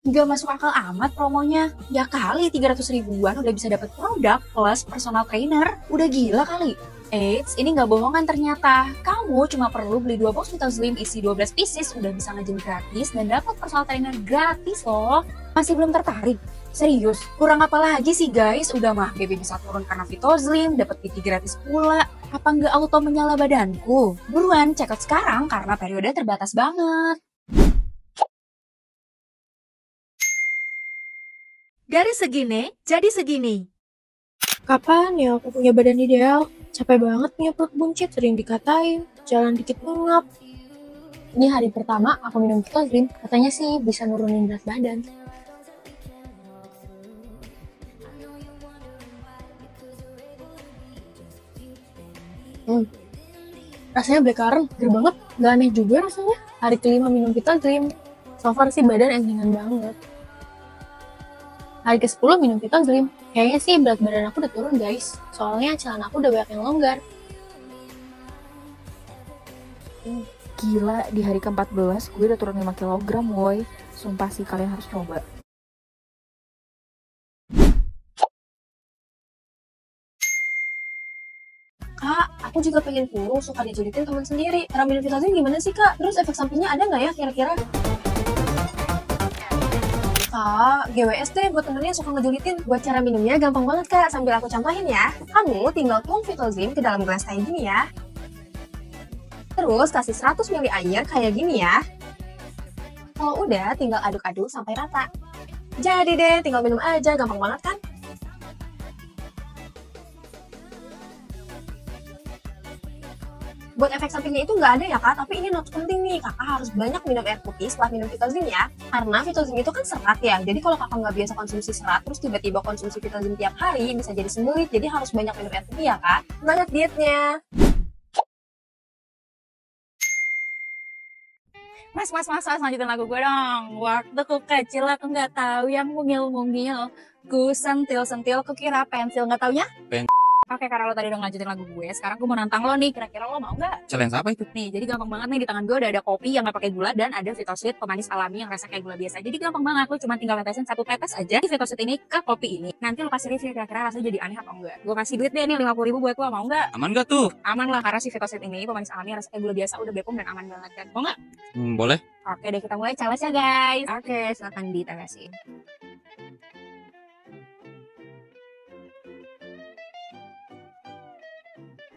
Nggak masuk akal amat promonya. Ya kali 300 ribuan udah bisa dapet produk plus personal trainer. Udah gila kali. Eits, ini nggak bohongan ternyata. Kamu cuma perlu beli 2 box Vito Slim isi 12 pieces udah bisa nge-gym gratis dan dapat personal trainer gratis loh. Masih belum tertarik? Serius, kurang apa lagi sih guys? Udah mah BB bisa turun karena Vito Slim, dapat PT gratis pula. Apa nggak auto menyala badanku? Buruan check out sekarang karena periode terbatas banget. Dari segini, jadi segini. Kapan ya aku punya badan ideal? Capek banget punya perut buncit, sering dikatain, jalan dikit ngap. Ini hari pertama aku minum Vito Slim, katanya sih bisa nurunin berat badan. Rasanya blackcurrant, seger banget, gak aneh juga rasanya. Hari kelima minum Vito Slim, so far sih badan enteng banget. Hari ke-10 minum Vito Slim, kayaknya sih berat badan aku udah turun guys, soalnya celana aku udah banyak yang longgar. Gila, di hari ke-14 gue udah turun 5 kg woy. Sumpah sih kalian harus coba. Kak, aku juga pengen kurus, suka dijulitin teman sendiri. Cara minum Vito Slim gimana sih kak? Terus efek sampingnya ada nggak ya kira-kira? Kak, GWS deh buat temennya suka ngejulitin. Buat cara minumnya gampang banget kak, sambil aku contohin ya. Kamu tinggal tuang Vito Slim ke dalam gelas kayak gini ya. Terus kasih 100 ml air kayak gini ya. Kalau udah, tinggal aduk-aduk sampai rata. Jadi deh, tinggal minum aja, gampang banget kan? Buat efek sampingnya itu nggak ada ya kak, tapi ini notes penting nih, kakak harus banyak minum air putih setelah minum Vito Slim ya. Karena Vito Slim itu kan serat ya, jadi kalau kakak nggak biasa konsumsi serat, terus tiba-tiba konsumsi Vito Slim tiap hari, bisa jadi sembelit, jadi harus banyak minum air putih ya kak. Semangat dietnya! Mas, lanjutin lagu gue dong. Waktu ku kecil aku nggak tahu yang mungil-mungil. Ku sentil-sentil, ku kira pensil, nggak taunya? Oke, karena lo tadi udah ngajutin lagu gue, sekarang gue mau nantang lo nih, kira-kira lo mau nggak? Challenge apa itu? Nih, jadi gampang banget nih, di tangan gue udah ada kopi yang nggak pakai gula dan ada Vito Sweet pemanis alami yang rasa kayak gula biasa. Jadi gampang banget, lo cuma tinggal tetesin 1 tetes aja di Vito Sweet ini ke kopi ini. Nanti lo kasih review kira-kira rasanya jadi aneh apa enggak. Gue kasih duit deh nih 50 ribu buat lo, mau nggak? Aman gak tuh? Aman lah, karena si Vito Sweet ini pemanis alami yang rasa kayak gula biasa udah Bepom dan aman banget kan. Mau nggak? Boleh. Oke deh, kita mulai challenge ya guys. Oke, silakan ditetesin.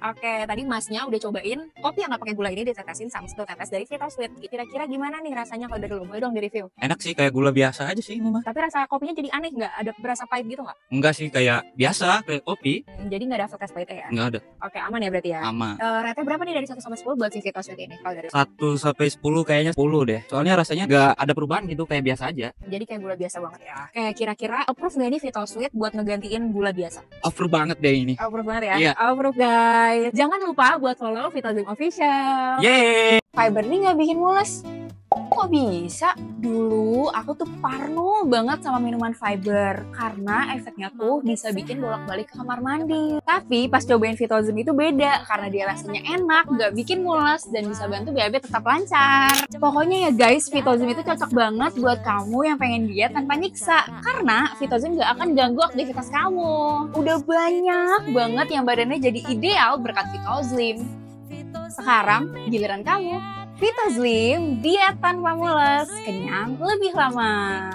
Oke, tadi masnya udah cobain kopi yang nggak pakai gula ini ditetesin sama 1 tetes dari Vito Sweet. Kira-kira gimana nih rasanya kalau dari lo? Boleh dong di review. Enak sih, kayak gula biasa aja sih ini mah. Tapi rasa kopinya jadi aneh nggak? Ada berasa pahit gitu nggak? Enggak sih, kayak biasa, kayak kopi. Jadi nggak ada aftertaste pahitnya ya? Enggak ada. Oke, aman ya berarti ya? Aman. Rate berapa nih dari 1 sampai 10 buat si Vito Sweet ini? Kalau dari 1 sampai 10 kayaknya 10 deh. Soalnya rasanya nggak ada perubahan gitu, kayak biasa aja. jadi kayak gula biasa banget ya. Oke, kira-kira approve nggak nih Vito Sweet buat ngegantiin gula biasa? Over banget deh ini. Approve banget ya? Iya. Approve guys. Jangan lupa buat follow Vito Slim Official. Yeay! Fiber nih nggak bikin mules. Kok bisa? Dulu aku tuh parno banget sama minuman fiber karena efeknya tuh bisa bikin bolak-balik ke kamar mandi. Tapi pas cobain Vito Slim itu beda karena dia rasanya enak, nggak bikin mules dan bisa bantu BAB tetap lancar. Pokoknya ya guys, Vito Slim itu cocok banget buat kamu yang pengen diet tanpa nyiksa karena Vito Slim nggak akan ganggu aktivitas kamu. Udah banyak banget yang badannya jadi ideal berkat Vito Slim. Sekarang giliran kamu. Vito Slim, diet tanpa mules, kenyang lebih lama.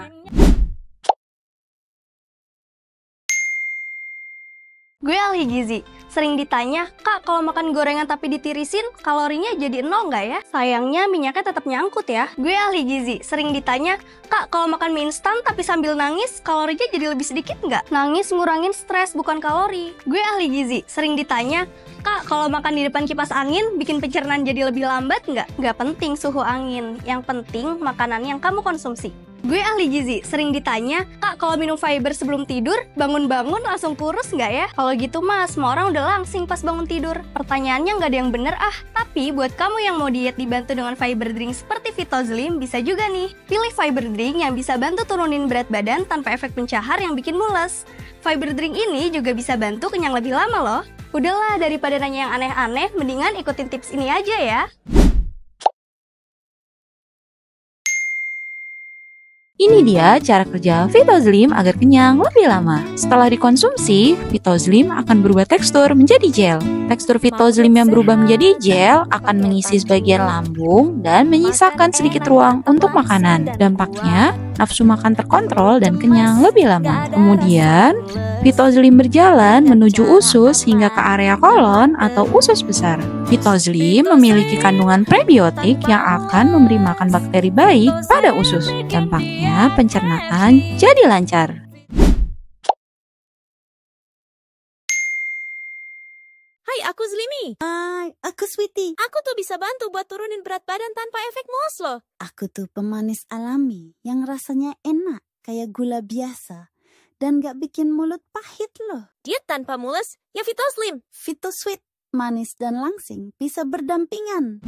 Gue ahli gizi. Sering ditanya, Kak kalau makan gorengan tapi ditirisin, kalorinya jadi 0 nggak ya? Sayangnya minyaknya tetap nyangkut ya. Gue ahli gizi. Sering ditanya, Kak kalau makan mie instan tapi sambil nangis, kalorinya jadi lebih sedikit nggak? Nangis ngurangin stres bukan kalori. Gue ahli gizi. Sering ditanya, Kak kalau makan di depan kipas angin, bikin pencernaan jadi lebih lambat nggak? Nggak penting suhu angin. Yang penting makanan yang kamu konsumsi. Gue ahli gizi, sering ditanya, Kak kalau minum fiber sebelum tidur, bangun-bangun langsung kurus nggak ya? Kalau gitu mah, semua orang udah langsing pas bangun tidur. Pertanyaannya nggak ada yang bener ah. Tapi buat kamu yang mau diet dibantu dengan fiber drink seperti Vito Slim, bisa juga nih. Pilih fiber drink yang bisa bantu turunin berat badan tanpa efek pencahar yang bikin mules. Fiber drink ini juga bisa bantu kenyang lebih lama loh. Udahlah, daripada nanya yang aneh-aneh, mendingan ikutin tips ini aja ya. Ini dia cara kerja Vitoslim agar kenyang lebih lama. Setelah dikonsumsi, Vitoslim akan berubah tekstur menjadi gel. Tekstur Vitoslim yang berubah menjadi gel akan mengisi sebagian lambung dan menyisakan sedikit ruang untuk makanan. Dampaknya, nafsu makan terkontrol dan kenyang lebih lama. Kemudian, Vitoslim berjalan menuju usus hingga ke area kolon atau usus besar. Vitoslim memiliki kandungan prebiotik yang akan memberi makan bakteri baik pada usus. Dampaknya, pencernaan jadi lancar. Hai, aku Zlimi. Hai, aku Sweetie. Aku tuh bisa bantu buat turunin berat badan tanpa efek mules loh. Aku tuh pemanis alami yang rasanya enak kayak gula biasa dan gak bikin mulut pahit loh. Diet tanpa mules, ya Vitoslim. Vitosweet, manis dan langsing bisa berdampingan.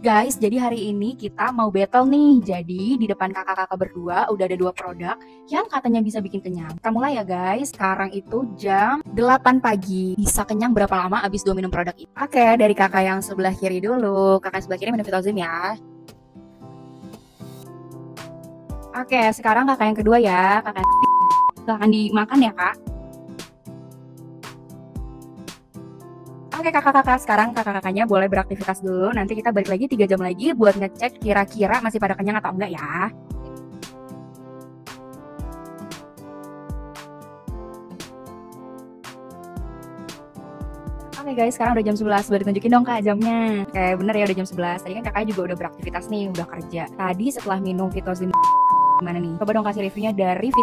Guys, jadi hari ini kita mau battle nih. Jadi di depan kakak-kakak berdua udah ada 2 produk yang katanya bisa bikin kenyang. Kita mulai ya guys. Sekarang itu jam 8 pagi. Bisa kenyang berapa lama abis 2 minum produk ini? Oke, dari kakak yang sebelah kiri dulu. Kakak sebelah kiri minum Vitoslim ya. Oke, sekarang kakak yang kedua ya. Kakak silahkan dimakan ya kak. Oke kakak-kakak, sekarang kakak-kakaknya boleh beraktivitas dulu. Nanti kita balik lagi 3 jam lagi buat ngecek kira-kira masih pada kenyang atau enggak ya. Oke guys, sekarang udah jam 11. Boleh ditunjukin dong kak jamnya. Oke bener ya udah jam 11. Tadi kan kakaknya juga udah beraktivitas nih, udah kerja. Tadi setelah minum Vitoslim gimana nih? Coba dong kasih reviewnya dari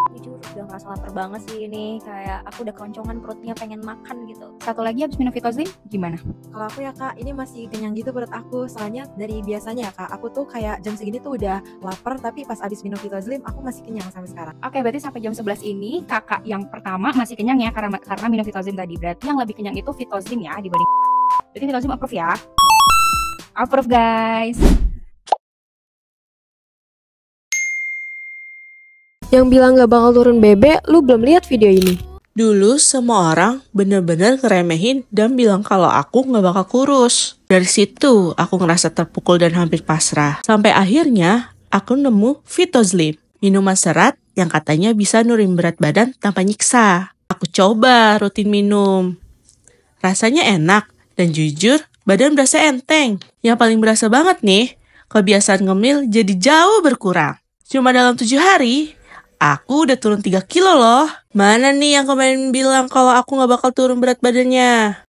Jujur udah ngerasa lapar banget sih ini. Kayak aku udah keloncongan perutnya pengen makan gitu. Satu lagi habis minum Vitoslim gimana? Kalau aku ya kak, ini masih kenyang gitu perut aku. Soalnya dari biasanya ya kak, aku tuh kayak jam segini tuh udah lapar, tapi pas abis minum Vitoslim aku masih kenyang sampai sekarang. Oke, berarti sampai jam 11 ini kakak yang pertama masih kenyang ya karena minum Vitoslim tadi. Berarti yang lebih kenyang itu Vitoslim ya dibanding. Berarti Vitoslim approve ya. Approve guys. Yang bilang gak bakal turun bebek, lu belum lihat video ini? Dulu semua orang bener-bener ngeremehin dan bilang kalau aku gak bakal kurus. Dari situ aku ngerasa terpukul dan hampir pasrah. Sampai akhirnya aku nemu Vitoslim, minuman serat yang katanya bisa nurunin berat badan tanpa nyiksa. Aku coba rutin minum. Rasanya enak dan jujur badan berasa enteng. Yang paling berasa banget nih, kebiasaan ngemil jadi jauh berkurang. Cuma dalam 7 hari, aku udah turun 3 kilo loh. Mana nih yang kemarin bilang kalau aku gak bakal turun berat badannya?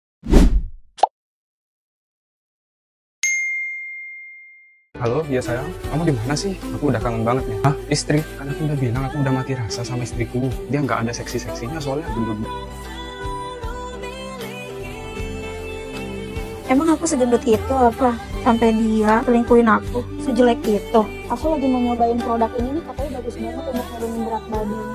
Halo, ya sayang, kamu di mana sih? Aku udah kangen banget nih. Hah, istri? Kan aku udah bilang aku udah mati rasa sama istriku. Dia nggak ada seksi-seksinya soalnya gendut. Emang aku segendut itu apa? Sampai dia selingkuhin aku, sejelek itu. Aku lagi mau nyobain produk ini nih, katanya bagus banget untuk nurunin berat badan.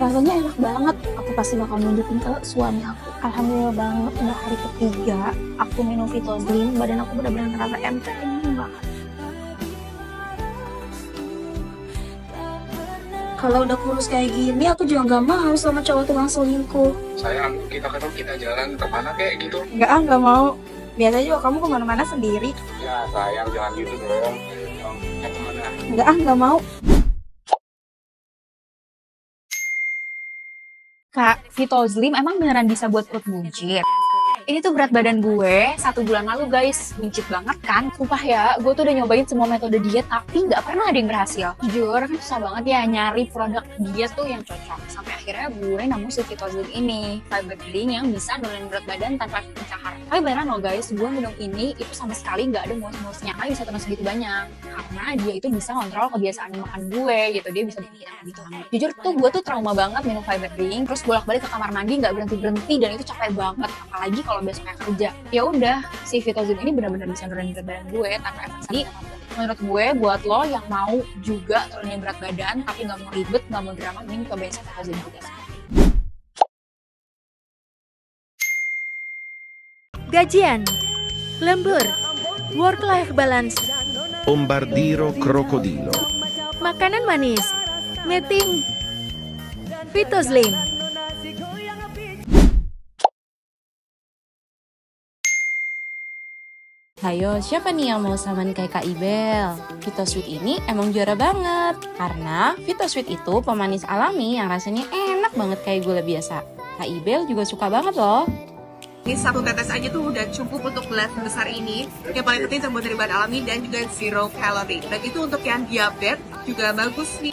Rasanya enak banget, aku pasti bakal nunjukin ke suami aku. Alhamdulillah banget, udah hari ketiga aku minum Vitoslim, badan aku benar-benar ngerasa enteng banget. Kalau udah kurus kayak gini, aku juga gak mau sama cowok tukang selingkuh. Sayang, kita ketemu kita jalan kemana kayak gitu? Nggak mau. Biasanya juga kamu kemana-mana sendiri. Ya sayang, jangan gitu dong. Kemana? Nggak mau. Kak, Vitoslim emang beneran bisa buat perut buncit? Ini tuh berat badan gue 1 bulan lalu guys, buncit banget kan? Sumpah ya, gue tuh udah nyobain semua metode diet tapi nggak pernah ada yang berhasil. Jujur kan susah banget ya nyari produk diet tuh yang cocok. Sampai akhirnya gue nemu si Vitoslim ini, fiber drink yang bisa nurunin berat badan tanpa pencahar. Tapi beneran loh guys, gue minum ini itu sama sekali nggak ada mules-mulesnya. Makanya bisa turun segitu banyak. Karena dia itu bisa kontrol kebiasaan makan gue gitu, dia bisa bikin gitu. Jujur tuh gue tuh trauma banget minum fiber drink, terus bolak-balik ke kamar mandi nggak berhenti-berhenti dan itu capek banget. Apalagi kalau besoknya kerja. Ya udah, si Vitoslim ini benar-benar bisa nurunin berat badan gue tanpa efek samping. menurut gue buat lo yang mau juga turunin berat badan tapi nggak mau ribet, nggak mau drama, ini cobain Vitozlim juga. Gajian, lembur, work-life balance, Bombardiro Crocodilo. makanan manis, meeting, Vitozlim. Hayo, siapa nih yang mau samain kayak Kak Ibel? Vitosweet ini emang juara banget. Karena Vitosweet itu pemanis alami yang rasanya enak banget kayak gula biasa. Kak Ibel juga suka banget loh. Ini 1 tetes aja tuh udah cukup untuk gelas besar ini. Yang paling penting terbuat dari bahan alami dan juga zero calorie. Dan itu untuk yang diabetes juga bagus nih.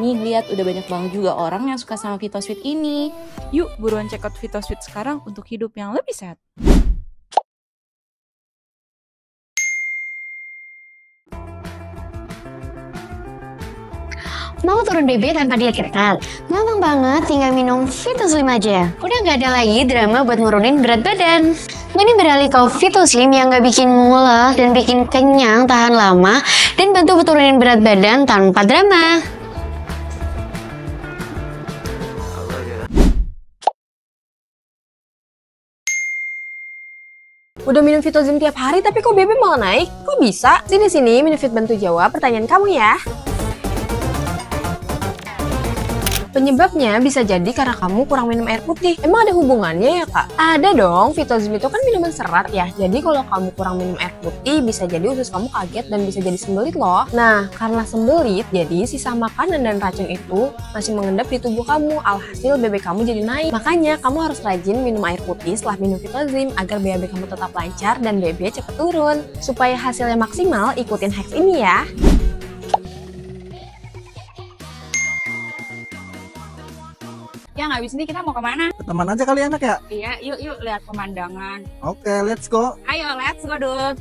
Nih lihat udah banyak banget juga orang yang suka sama Vitosweet ini. Yuk buruan check out Vitosweet sekarang untuk hidup yang lebih sehat. Mau turun BB tanpa diet ketat? Gampang banget, tinggal minum Vitozlim aja. Udah nggak ada lagi drama buat nurunin berat badan. Mending beralih ke Vitozlim yang nggak bikin mules dan bikin kenyang tahan lama dan bantu turunin berat badan tanpa drama. Udah minum Vitozlim tiap hari tapi kok BB malah naik? Kok bisa? Sini minum Fit bantu jawab pertanyaan kamu ya. Penyebabnya bisa jadi karena kamu kurang minum air putih. Emang ada hubungannya ya kak? Ada dong, Vitozlim itu kan minuman serat ya. Jadi kalau kamu kurang minum air putih bisa jadi usus kamu kaget dan bisa jadi sembelit loh. Nah, karena sembelit jadi sisa makanan dan racun itu masih mengendap di tubuh kamu. Alhasil BB kamu jadi naik. Makanya kamu harus rajin minum air putih setelah minum Vitozlim agar BAB kamu tetap lancar dan BB cepat turun. Supaya hasilnya maksimal, ikutin hacks ini ya. Yang habis ini kita mau kemana? Teman aja kali enak ya? Iya, yuk lihat pemandangan. Oke, let's go. Ayo, let's go, Dut.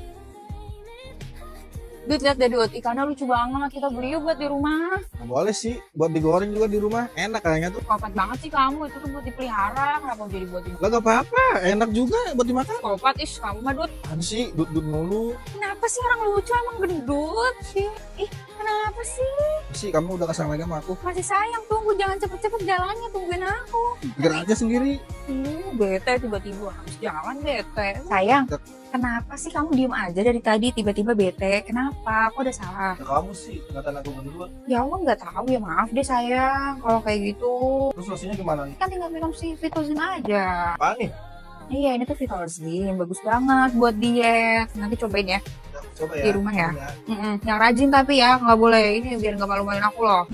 Dut, lihat deh, Dut. Ikannya lucu banget. Kita beli yuk buat di rumah. Nah, boleh sih, buat digoreng juga di rumah. Enak kayaknya tuh. Kopat banget sih kamu. Itu tuh buat dipelihara. Kenapa jadi buat Lah gak apa-apa, enak juga buat dimakan. Kopat, kamu mah, Dut. Ada sih, Dut mulu. Kenapa sih orang lucu emang gendut sih? Ih, kenapa sih? Sih, kamu udah kesang lagi sama aku. Masih sayang, tunggu. Jangan cepet-cepet jalannya. Tungguin aku. Gerak aja sendiri. Bete tiba-tiba harus jalan bete. Sayang, kenapa sih kamu diem aja dari tadi tiba-tiba bete? Kenapa? Kok udah salah? Ya, kamu sih, ngatain aku gendut. Ya Allah nggak tahu ya, maaf deh sayang. Kalau kayak gitu. Terus solusinya gimana nih? Kan tinggal minum si Vitozlim aja. Apaan nih? Iya, ini tuh Vitozlim, bagus banget buat diet. Nanti cobain ya. Coba ya. Di rumah ya. Yang rajin tapi ya, nggak boleh ini biar nggak malu-maluin aku loh.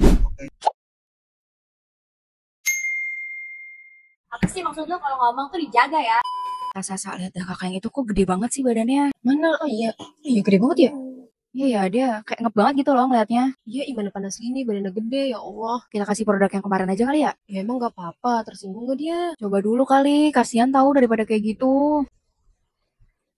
Apa sih maksudnya kalau ngomong tuh dijaga ya? Sasa lihat dah kakak yang itu kok gede banget sih badannya. Mana? Oh iya gede banget ya. Iya ya, dia kayak ngep banget gitu loh ngeliatnya. Iya, gimana panas gini, badannya gede, ya Allah. Kita kasih produk yang kemarin aja kali ya? Ya emang gak apa-apa, tersinggung gak dia? Coba dulu kali, kasihan tahu daripada kayak gitu.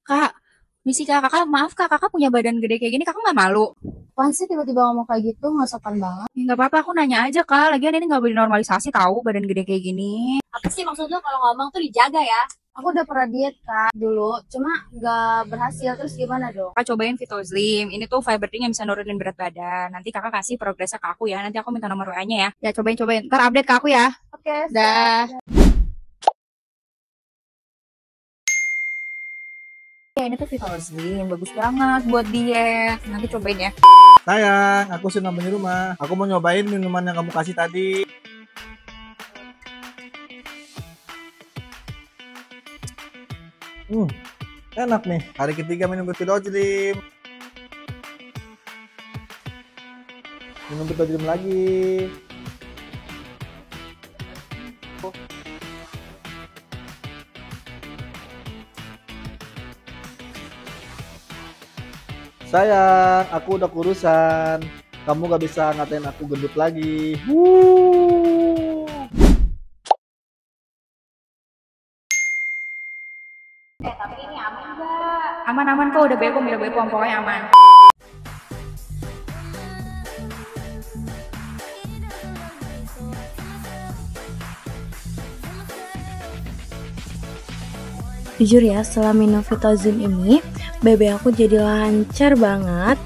Kak, misi kakak, maaf kak, kakak punya badan gede kayak gini, kakak gak malu? Apaan sih tiba-tiba ngomong kayak gitu, gak sopan banget? Ya gak apa-apa, aku nanya aja kak, lagian ini gak boleh normalisasi tahu badan gede kayak gini. Apa sih maksudnya kalau ngomong tuh dijaga ya? Aku udah pernah diet kak dulu, cuma gak berhasil, terus gimana dong? Kakak cobain Vitozlim, ini tuh fiber yang bisa nurunin berat badan. Nanti kakak kasih progresnya ke aku ya, nanti aku minta nomor WA-nya ya. Ya cobain, ntar update ke aku ya. Oke, dah. Ya ini tuh Vitozlim, bagus banget buat diet. Nanti cobain ya. Sayang, aku senang di rumah. Aku mau nyobain minuman yang kamu kasih tadi. Enak nih. Hari ketiga minum Vitozlim. Minum Vitozlim lagi. Sayang, aku udah kurusan. Kamu gak bisa ngatain aku gendut lagi. Tapi ini aman nggak? Aman kok, udah bepom, pokoknya aman. Jujur ya, setelah minum Vitozlim ini, BB aku jadi lancar banget.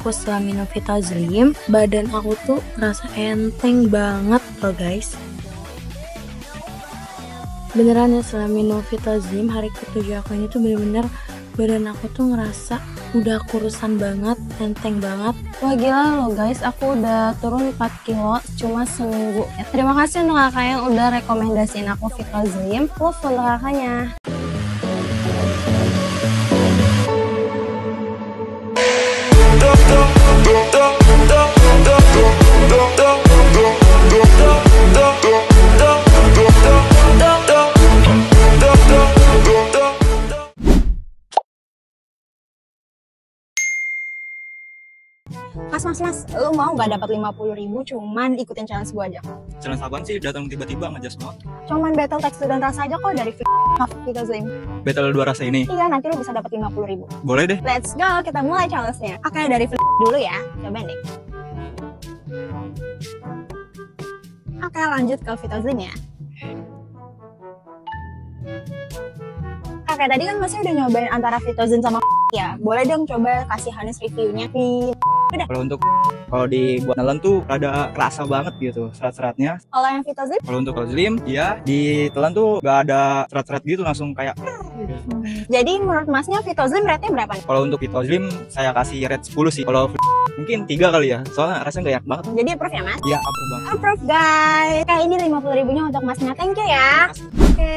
aku setelah minum Vitazlim, badan aku tuh ngerasa enteng banget loh guys. Beneran ya, setelah minum Vitazlim hari ke-7 aku ini tuh bener-bener badan aku tuh ngerasa udah kurusan banget, enteng banget. Wah gila loh guys, aku udah turun 4 kilo cuma seminggu. Ya, terima kasih untuk kakak yang udah rekomendasiin aku Vitazlim. Love untuk kakaknya. Mas, lu mau gak dapat 50.000 cuman ikutin challenge gue aja? Challenge apaan sih? Datang tiba-tiba ngejas semua. Cuman battle tekstur dan rasa aja kok dari Vitazlim. Battle 2 rasa ini? Iya, nanti lu bisa dapat 50.000. Boleh deh. Let's go, kita mulai challenge-nya. Oke, dari dulu ya. Coba deh. Oke, lanjut ke Vitazlim ya. Oke, tadi kan masih udah nyobain antara Vitazlim sama ya. Boleh dong coba kasih Hanis reviewnya. Kalau dibuat nelen tuh rada kerasa banget gitu serat-seratnya. Kalau yang Vitazlim? Kalau untuk Vitazlim, ya ditelan tuh gak ada serat-serat gitu, langsung kayak. Jadi menurut masnya Vitazlim rate-nya berapa nih? Kalau untuk Vitazlim saya kasih rate 10 sih. Kalau mungkin 3 kali ya, soalnya rasanya gak enak banget. Jadi approve ya mas? Iya, approve banget. Approve guys. Kayak ini 50.000-nya untuk masnya, thank you ya. Oke.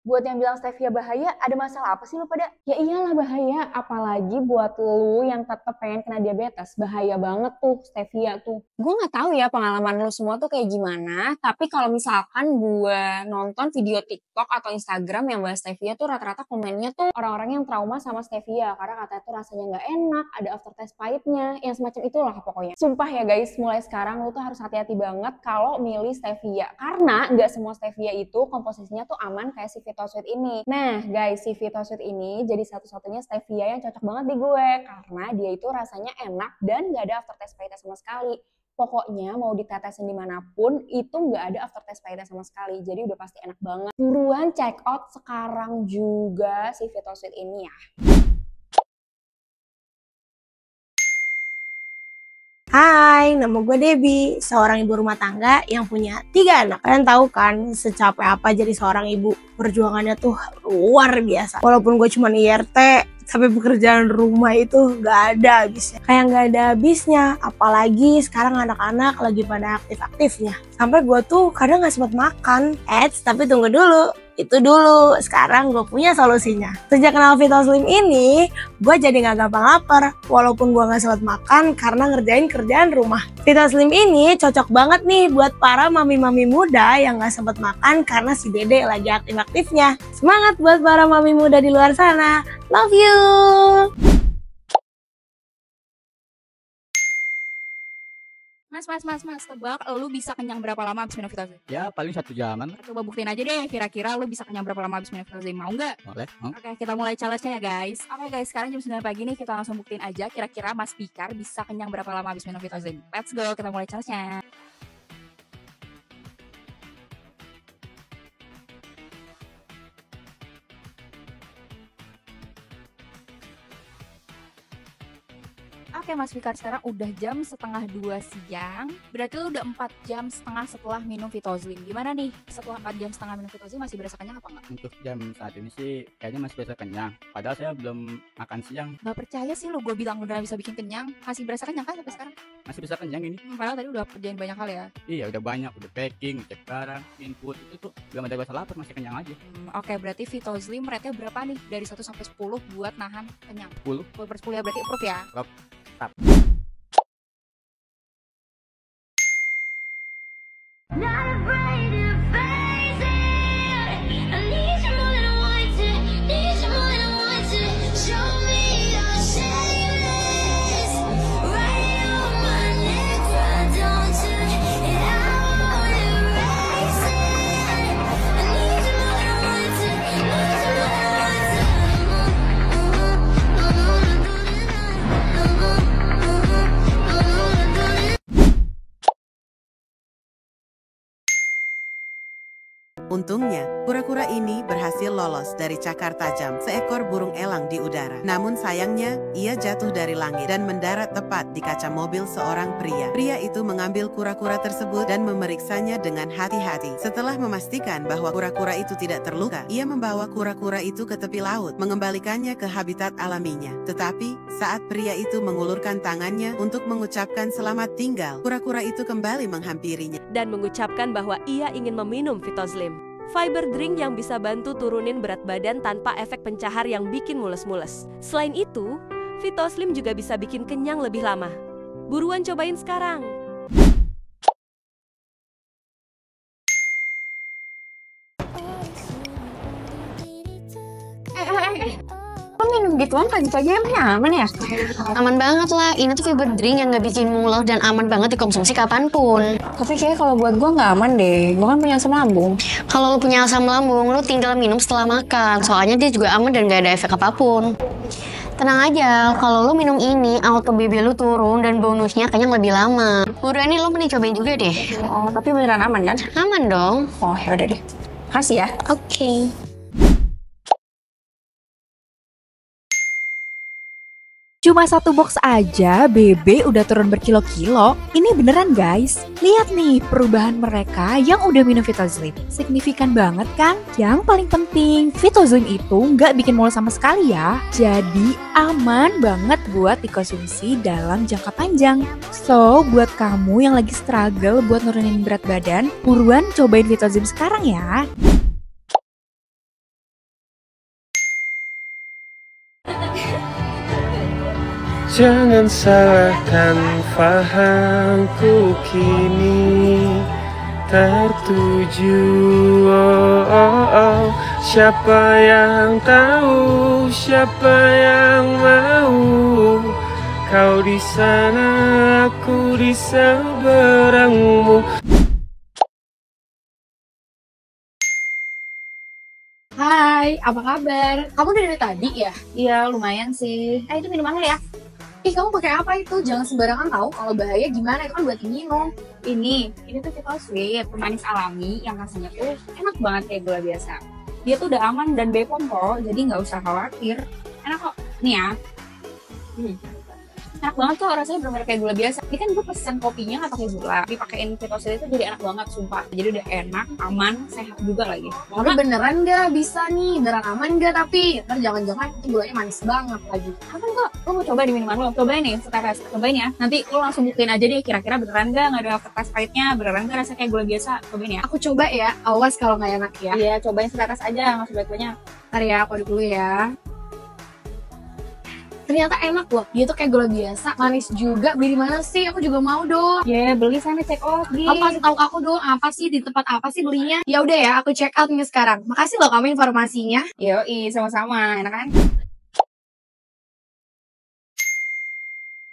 Buat yang bilang stevia bahaya, ada masalah apa sih lu pada? Ya iyalah bahaya, apalagi buat lu yang tetap pengen kena diabetes. Bahaya banget tuh stevia tuh. Gue gak tahu ya pengalaman lu semua tuh kayak gimana, tapi kalau misalkan gue nonton video TikTok atau Instagram yang bahas stevia tuh rata-rata komennya tuh orang-orang yang trauma sama stevia karena katanya tuh rasanya gak enak, ada aftertaste pahitnya, yang semacam itulah pokoknya. Sumpah ya guys, mulai sekarang lu tuh harus hati-hati banget kalau milih stevia, karena gak semua stevia itu komposisinya tuh aman kayak si VitoSweet ini. Nah guys, si VitoSweet ini jadi satu-satunya stevia yang cocok banget di gue karena dia itu rasanya enak dan gak ada aftertaste pahitnya sama sekali. Pokoknya mau ditetesin dimanapun itu gak ada aftertaste pahitnya sama sekali. Jadi udah pasti enak banget. Buruan check out sekarang juga si VitoSweet ini ya. Hai, nama gue Debbie, seorang ibu rumah tangga yang punya 3 anak. Kalian tahu kan secapek apa jadi seorang ibu? Perjuangannya tuh luar biasa. Walaupun gue cuma IRT, tapi pekerjaan rumah itu gak ada habisnya. Kayak gak ada habisnya, apalagi sekarang anak-anak lagi pada aktif-aktifnya. Sampai gue tuh kadang gak sempat makan. Tapi tunggu dulu. Itu dulu, sekarang gue punya solusinya. Sejak kenal VitoSlim ini, gue jadi gak gampang lapar. Walaupun gue gak sempat makan karena ngerjain kerjaan rumah. VitoSlim ini cocok banget nih buat para mami-mami muda yang gak sempat makan karena si dede lagi aktif-aktifnya. Semangat buat para mami muda di luar sana. Love you! Mas, tebak lu bisa kenyang berapa lama abis minum VitoSlim? Ya paling 1 jaman. Coba buktiin aja deh, kira-kira lu bisa kenyang berapa lama abis minum VitoSlim, mau nggak? Boleh. Oke, kita mulai challenge-nya ya guys. Oke guys, sekarang jam 9 pagi nih, kita langsung buktiin aja kira-kira Mas Pikar bisa kenyang berapa lama abis minum VitoSlim. Let's go, kita mulai challenge-nya. Oke Mas Fikar, sekarang udah jam 1:30 siang. Berarti lu udah 4 jam setengah setelah minum VitoSlim. Gimana nih? Setelah 4 jam setengah minum VitoSlim masih berasa kenyang apa enggak? Untuk jam saat ini sih kayaknya masih berasa kenyang. Padahal saya belum makan siang. Gak percaya sih lu, gue bilang udah bisa bikin kenyang. Masih berasa kenyang kan sampai sekarang? Masih bisa kenyang ini. Padahal tadi udah kerjain banyak hal ya? Iya udah banyak, udah packing, ngecek barang, input. Itu tuh belum ada rasa lapar, masih kenyang aja. Oke, berarti VitoSlim rate-nya berapa nih? Dari 1 sampai 10 buat nahan kenyang? 10. 10/10 ya, berarti approve ya? Tap. Untungnya, Kura-kura ini berhasil lolos dari cakar tajam seekor burung elang di udara. Namun sayangnya, ia jatuh dari langit dan mendarat tepat di kaca mobil seorang pria. Pria itu mengambil kura-kura tersebut dan memeriksanya dengan hati-hati. Setelah memastikan bahwa kura-kura itu tidak terluka, ia membawa kura-kura itu ke tepi laut, mengembalikannya ke habitat alaminya. Tetapi, saat pria itu mengulurkan tangannya untuk mengucapkan selamat tinggal, kura-kura itu kembali menghampirinya dan mengucapkan bahwa ia ingin meminum Vitoslim, fiber drink yang bisa bantu turunin berat badan tanpa efek pencahar yang bikin mules-mules. Selain itu, Vitoslim juga bisa bikin kenyang lebih lama. Buruan cobain sekarang. Kok minum gituan pagi-pagi emang aman ya? Aman banget lah, ini tuh fiber drink yang gak bikin mules dan aman banget dikonsumsi kapanpun. Tapi kayaknya kalau buat gue nggak aman deh, gue kan punya asam lambung. Kalau lu punya asam lambung, lu tinggal minum setelah makan, soalnya dia juga aman dan gak ada efek apapun. Tenang aja, kalau lu minum ini, auto BB lu turun dan bonusnya kenyang lebih lama. Buruan nih, lu mending cobain juga deh. Oh, tapi beneran aman kan? Aman dong. Oh, yaudah deh. Makasih ya. Oke. Cuma satu box aja, BB udah turun berkilo-kilo. Ini beneran guys. Lihat nih perubahan mereka yang udah minum Vitoslim. Signifikan banget kan? Yang paling penting, Vitoslim itu nggak bikin mual sama sekali ya. Jadi aman banget buat dikonsumsi dalam jangka panjang. So, buat kamu yang lagi struggle buat nurunin berat badan, buruan cobain Vitoslim sekarang ya. Jangan salahkan fahamku kini tertuju. Siapa yang tahu, siapa yang mau? Kau di sana, aku di seberangmu. Hai, apa kabar? Kamu dari tadi ya? Iya, lumayan sih. Itu minuman lo ya? Ih, kamu pakai apa itu? Jangan sembarangan tahu, kalau bahaya gimana, itu kan buat minum. Ini tuh Vitoslim, pemanis alami yang rasanya tuh enak banget kayak gula biasa. Dia tuh udah aman dan Bepom kok, jadi nggak usah khawatir. Enak kok. Nih ya. Enak banget kok, rasanya bener-bener kayak gula biasa. Ini kan gue pesen kopinya nggak pakai gula, dipakein Vitoslim itu jadi enak banget, sumpah. Jadi udah enak, aman, sehat juga lagi. Tapi beneran nggak bisa nih, beneran aman nggak? Tapi ntar jangan-jangan itu gulanya manis banget lagi. Apa kok? Lo mau coba di minuman lo? Cobain nih, setetes. Cobain ya. Nanti lo langsung buktiin aja deh, kira-kira beneran nggak ada aftertaste pahitnya, beneran nggak rasanya kayak gula biasa. Cobain ya. Aku coba ya, awas kalau nggak enak ya. Iya, cobain setetes aja, nggak usah banyak. Ntar ya, aku aduk dulu ya. Ternyata enak loh, dia tuh kayak gula biasa, manis juga. Beli di mana sih? Aku juga mau dong. Ya, beli sana check out. Kamu kasih tahu aku dong, apa sih di tempat apa sih belinya? Ya udah ya, aku check out nih sekarang. Makasih loh kamu informasinya. Yoi, sama-sama. Enak kan?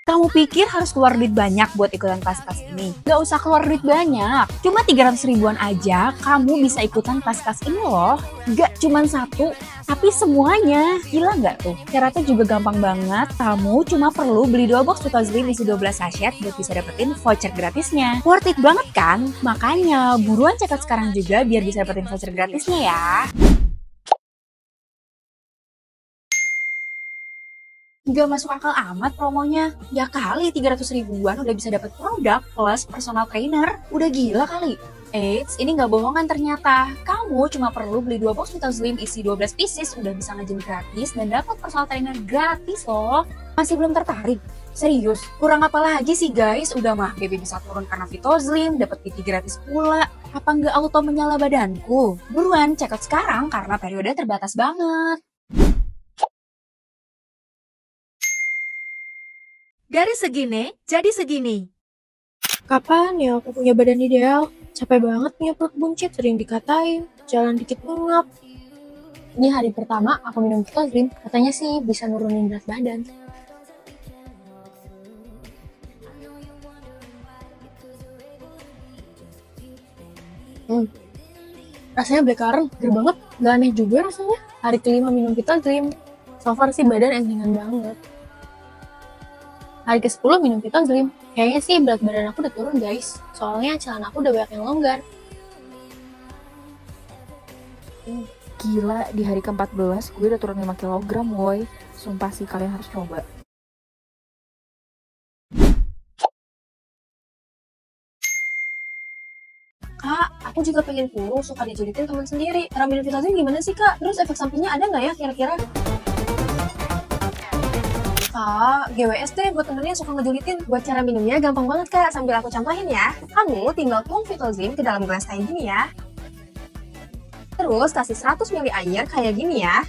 Kamu pikir harus keluar duit banyak buat ikutan kelas-kelas ini? Gak usah keluar duit banyak, cuma 300 ribuan aja kamu bisa ikutan kelas-kelas ini loh. Gak cuma satu, tapi semuanya. Gila gak tuh? Syaratnya juga gampang banget, kamu cuma perlu beli 2 box Vitoslim isi 12 sachet buat bisa dapetin voucher gratisnya. Worth it banget kan? Makanya buruan check out sekarang juga biar bisa dapetin voucher gratisnya ya. Gak masuk akal amat promonya. Ya kali 300 ribuan udah bisa dapat produk plus personal trainer. Udah gila kali. Eits, ini gak bohongan ternyata. Kamu cuma perlu beli 2 box Vitoslim isi 12 pieces udah bisa ngejim gratis dan dapat personal trainer gratis loh. Masih belum tertarik? Serius? Kurang apa lagi sih guys? Udah mah BB bisa turun karena Vitoslim, dapat PT gratis pula. Apa nggak auto menyala badanku? Buruan check out sekarang karena periode terbatas banget. Dari segini, jadi segini. Kapan ya aku punya badan ideal? Capek banget punya perut buncit, sering dikatain, jalan dikit ngap. Ini hari pertama aku minum Vitoslim, katanya sih bisa nurunin berat badan. Rasanya blackcurrant, seger banget. Gak aneh juga rasanya. Hari kelima minum Vitoslim, so far sih badan enteng banget. Hari ke-10 minum Vitoslim, kayaknya sih berat badan aku udah turun guys. Soalnya celana aku udah banyak yang longgar. Gila, di hari ke-14 gue udah turun 5 kg, woy. Sumpah sih, kalian harus coba. Kak, aku juga pengen kurus, suka dijulitin teman sendiri. Cara minum Vitozlim gimana sih, Kak? Terus efek sampingnya ada nggak ya kira-kira? Kak, GWS deh buat temennya suka ngejulitin. Buat cara minumnya gampang banget, Kak. Sambil aku contohin ya. Kamu tinggal tuang Vitozlim ke dalam gelas kayak gini ya. Terus kasih 100 ml air kayak gini ya.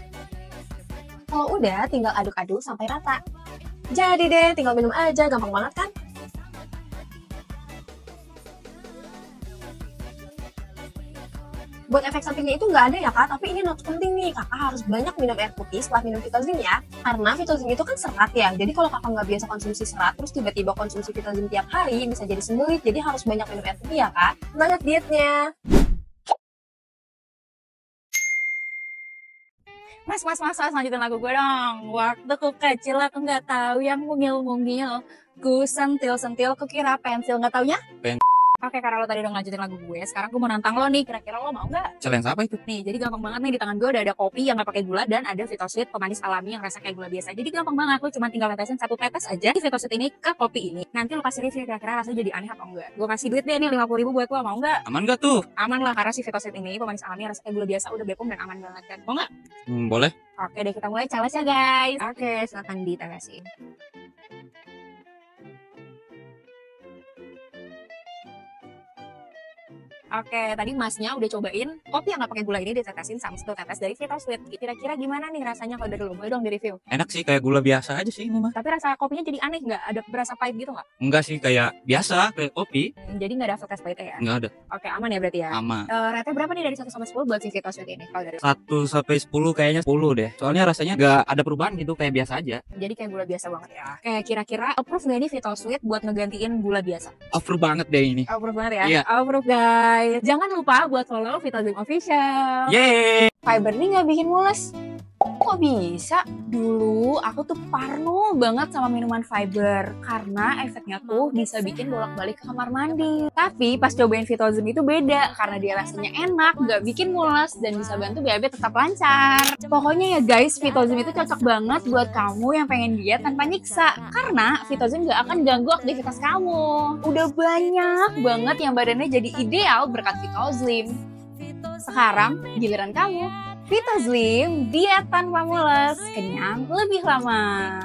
Kalau udah, tinggal aduk-aduk sampai rata. Jadi deh, tinggal minum aja, gampang banget kan? Buat efek sampingnya itu nggak ada ya, Kak, tapi ini notes penting nih. Kakak harus banyak minum air putih setelah minum Vitozlim ya. Karena Vitozlim itu kan serat ya, jadi kalau kakak nggak biasa konsumsi serat, terus tiba-tiba konsumsi Vitozlim tiap hari, bisa jadi sembelit. Jadi harus banyak minum air putih ya, Kak. Semangat dietnya! Mas, lanjutin lagu gue dong. Waktu ku kecil aku nggak tahu yang mungil-mungil. Ku sentil-sentil, ku kira pensil, nggak taunya? Oke, karena lo tadi udah ngajutin lagu gue, sekarang gue mau nantang lo nih. Kira-kira lo mau nggak? Challenge apa itu? Nih, jadi gampang banget nih, di tangan gue udah ada kopi yang nggak pakai gula dan ada Vitosweet pemanis alami yang rasa kayak gula biasa. Jadi gampang banget, lo cuma tinggal tetesin 1 tetes aja di Vitosweet ini ke kopi ini. Nanti lo kasih review kira-kira rasanya jadi aneh apa enggak. Gue kasih duit deh nih 50.000 buat lo, mau nggak? Aman gak tuh? Aman lah, karena si Vitosweet ini pemanis alami yang rasa kayak gula biasa, udah Bepom dan aman banget kan. Mau nggak? Boleh. Oke deh, kita mulai challenge ya guys. Oke, silakan ditetesin. Oke, tadi masnya udah cobain kopi yang nggak pakai gula ini ditetesin sama 1 tetes dari Vitosweet. Kira-kira gimana nih rasanya kalau dari lo? Boleh dong di-review. Enak sih, kayak gula biasa aja sih ini mah. Tapi rasa kopinya jadi aneh nggak? Ada berasa pahit gitu nggak? Enggak sih, kayak biasa, kayak kopi. Jadi nggak ada aftertaste pahitnya ya? Nggak ada. Oke, aman ya berarti ya? Aman. Rate berapa nih dari 1 sampai 10 buat si Vitosweet ini? Kalau dari 1 sampai 10 kayaknya 10 deh. Soalnya rasanya nggak ada perubahan gitu, kayak biasa aja. Jadi kayak gula biasa banget ya? Oke, kira-kira approve nggak nih Vitosweet buat ngegantiin gula biasa? Approve banget deh ini. Approve banget ya? Iya. Approve guys. Jangan lupa buat follow Vitozlim Official. Yeay! Fiber nih nggak bikin mules. Kok bisa? Dulu aku tuh parno banget sama minuman fiber karena efeknya tuh bisa bikin bolak-balik ke kamar mandi. Tapi pas cobain Vitozlim itu beda karena dia rasanya enak, nggak bikin mules dan bisa bantu BAB tetap lancar. Pokoknya ya guys, Vitozlim itu cocok banget buat kamu yang pengen diet tanpa nyiksa karena Vitozlim nggak akan ganggu aktivitas kamu. Udah banyak banget yang badannya jadi ideal berkat Vitozlim. Sekarang giliran kamu. Vitozlim, diet tanpa mules, kenyang lebih lama.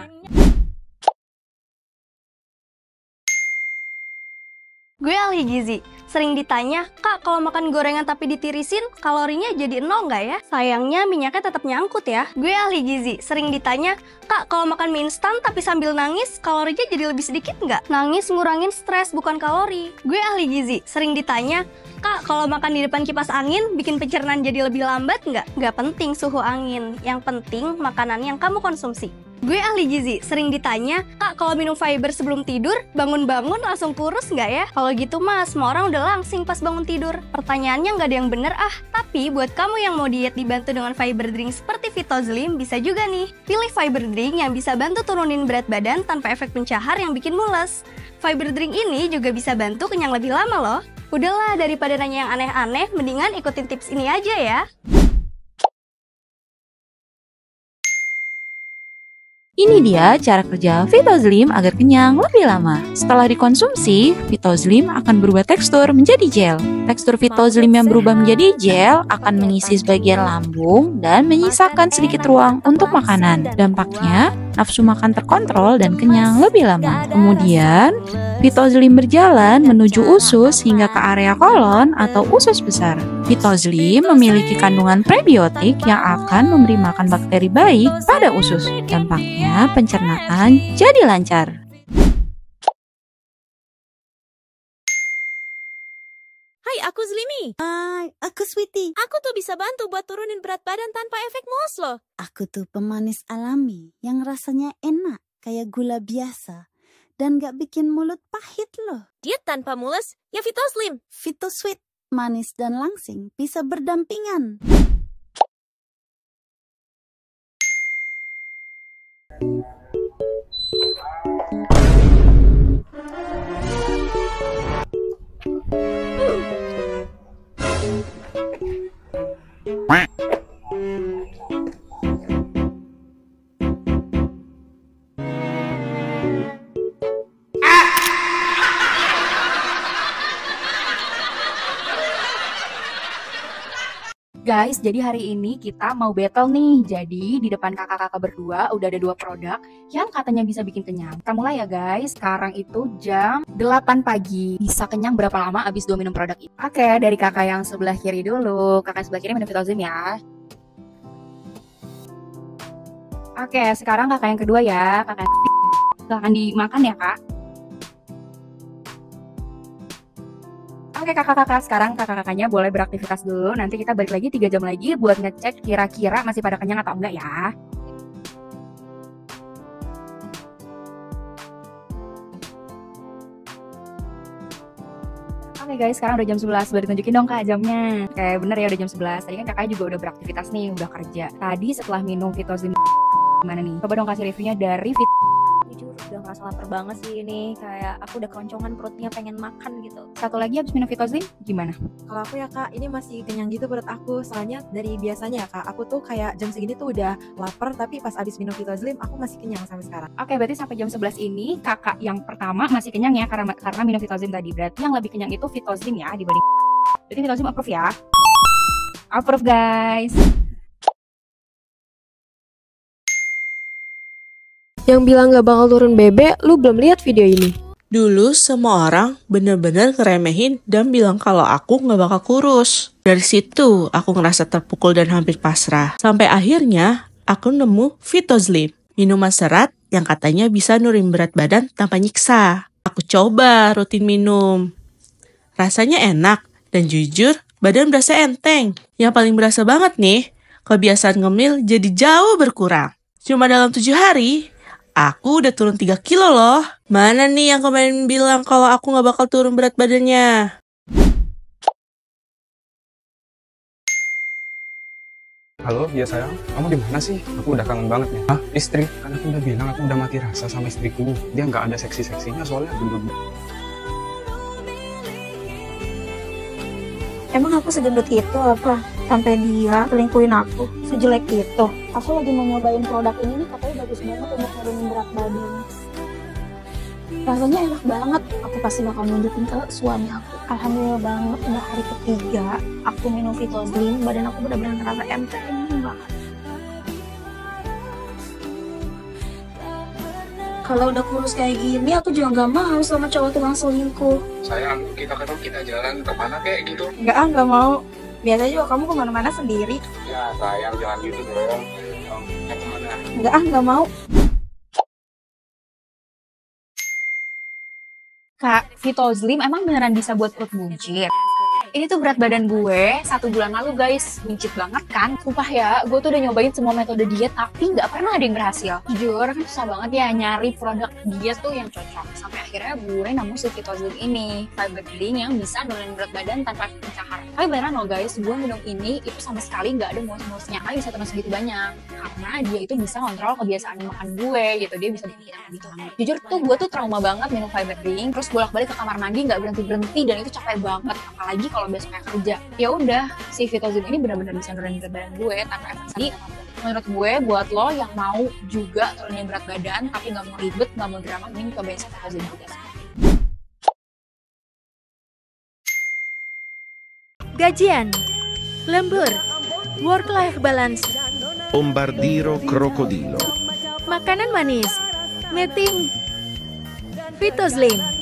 Gue ahli gizi. Sering ditanya, Kak, kalau makan gorengan tapi ditirisin, kalorinya jadi 0 nggak ya? Sayangnya minyaknya tetap nyangkut ya. Gue ahli gizi. Sering ditanya, Kak, kalau makan mie instan tapi sambil nangis, kalorinya jadi lebih sedikit nggak? Nangis ngurangin stres, bukan kalori. Gue ahli gizi. Sering ditanya, Kak, kalau makan di depan kipas angin, bikin pencernaan jadi lebih lambat nggak? Nggak penting suhu angin. Yang penting makanan yang kamu konsumsi. Gue ahli gizi, sering ditanya, Kak, kalau minum fiber sebelum tidur, bangun-bangun langsung kurus nggak ya? Kalau gitu mas, semua orang udah langsing pas bangun tidur. Pertanyaannya nggak ada yang bener tapi buat kamu yang mau diet dibantu dengan fiber drink seperti Vitozlim, bisa juga nih. Pilih fiber drink yang bisa bantu turunin berat badan tanpa efek pencahar yang bikin mules. Fiber drink ini juga bisa bantu kenyang lebih lama loh. Udahlah, daripada nanya yang aneh-aneh, mendingan ikutin tips ini aja ya. Ini dia cara kerja Vitozlim agar kenyang lebih lama. Setelah dikonsumsi, Vitozlim akan berubah tekstur menjadi gel. Tekstur Vitozlim yang berubah menjadi gel akan mengisi sebagian lambung dan menyisakan sedikit ruang untuk makanan. Dampaknya, nafsu makan terkontrol dan kenyang lebih lama. Kemudian, Vitozlim berjalan menuju usus hingga ke area kolon atau usus besar. Vitozlim memiliki kandungan prebiotik yang akan memberi makan bakteri baik pada usus. Dampaknya, pencernaan jadi lancar. Hai, aku Zlimi. Hai, aku Sweetie. Aku tuh bisa bantu buat turunin berat badan tanpa efek mules loh. Aku tuh pemanis alami yang rasanya enak kayak gula biasa dan gak bikin mulut pahit loh. Diet tanpa mules, ya Vitozlim. Vitosweet, manis dan langsing bisa berdampingan. Quack. Guys, jadi hari ini kita mau battle nih. Jadi di depan kakak-kakak berdua udah ada 2 produk yang katanya bisa bikin kenyang. Kita mulai ya guys. Sekarang itu jam 8 pagi. Bisa kenyang berapa lama abis 2 minum produk ini? Oke, dari kakak yang sebelah kiri dulu. Kakak sebelah kiri minum Vitozlim ya. Oke, sekarang kakak yang kedua ya. Kakak silahkan dimakan ya kak. Oke kakak-kakak, sekarang kakak-kakaknya boleh beraktivitas dulu. Nanti kita balik lagi 3 jam lagi buat ngecek kira-kira masih pada kenyang atau enggak ya. Oke guys, sekarang udah jam 11. Boleh ditunjukin dong kak jamnya. Oke bener ya udah jam 11. Tadi kan kakaknya juga udah beraktivitas nih, udah kerja. Tadi setelah minum Vitozlim gimana nih? Coba dong kasih reviewnya dari Jujur udah ngerasa lapar banget sih ini, kayak aku udah keroncongan perutnya pengen makan gitu. Satu lagi abis minum Vitozlim gimana? Kalau aku ya kak, ini masih kenyang gitu perut aku. Soalnya dari biasanya ya kak, aku tuh kayak jam segini tuh udah lapar, tapi pas abis minum Vitozlim aku masih kenyang sampai sekarang. Oke, berarti sampai jam 11 ini kakak yang pertama masih kenyang ya karena minum Vitozlim tadi. Berarti yang lebih kenyang itu Vitozlim ya dibanding. Jadi Vitozlim approve ya. Approve guys. Yang bilang gak bakal turun BB, lu belum lihat video ini. Dulu semua orang bener-bener ngeremehin dan bilang kalau aku gak bakal kurus. Dari situ aku ngerasa terpukul dan hampir pasrah. Sampai akhirnya aku nemu Vitozlim, minuman serat yang katanya bisa nurunin berat badan tanpa nyiksa. Aku coba rutin minum. Rasanya enak dan jujur badan berasa enteng. Yang paling berasa banget nih, kebiasaan ngemil jadi jauh berkurang. Cuma dalam 7 hari, aku udah turun 3 kilo loh. Mana nih yang kemarin bilang kalau aku gak bakal turun berat badannya? Halo, iya sayang. Kamu di mana sih? Aku udah kangen banget nih. Hah? Istri? Kan aku udah bilang aku udah mati rasa sama istriku. Dia nggak ada seksi-seksinya soalnya gendut. Emang aku segendut itu apa? Sampai dia selingkuhin aku, sejelek itu. Aku lagi mau nyobain produk ini nih, katanya bagus banget untuk nurunin berat badan. Rasanya enak banget, aku pasti bakal nunjukin ke suami aku. Alhamdulillah banget, udah hari ketiga aku minum Vitozlim, badan aku benar-benar ngerasa enteng banget. Kalau udah kurus kayak gini, aku juga gak mau sama cowok tukang selingkuh. Sayang, kita jalan kemana kayak gitu? Enggak mau. Biasanya juga kamu kemana-mana sendiri. Ya sayang, jangan gitu dong. Mau kemana? Enggak mau. Kak, Vitozlim emang beneran bisa buat perut buncit? Ini tuh berat badan gue 1 bulan lalu guys, buncit banget kan? Sumpah ya, gue tuh udah nyobain semua metode diet tapi nggak pernah ada yang berhasil. Jujur kan susah banget ya nyari produk diet tuh yang cocok. Sampai akhirnya gue nemu si Vitozlim ini, fiber drink yang bisa nurunin berat badan tanpa pencahar. Tapi beneran loh guys, gue minum ini itu sama sekali nggak ada mules-mulesnya. Kali bisa turun segitu banyak karena dia itu bisa kontrol kebiasaan makan gue gitu. Dia bisa bikin kita gitu. Jujur tuh gue tuh trauma banget minum fiber drink, terus bolak-balik ke kamar mandi nggak berhenti dan itu capek banget. Apalagi kalau besoknya kerja. Ya udah, si Vitozlim ini benar-benar bisa nurunin berat badan gue tanpa efek samping. Menurut gue, buat lo yang mau juga turunin berat badan tapi nggak mau ribet, nggak mau drama, mending cobain Vitozlim juga. Gajian, lembur, work-life balance, Bombardiro Crocodilo. makanan manis, meeting, Vitozlim.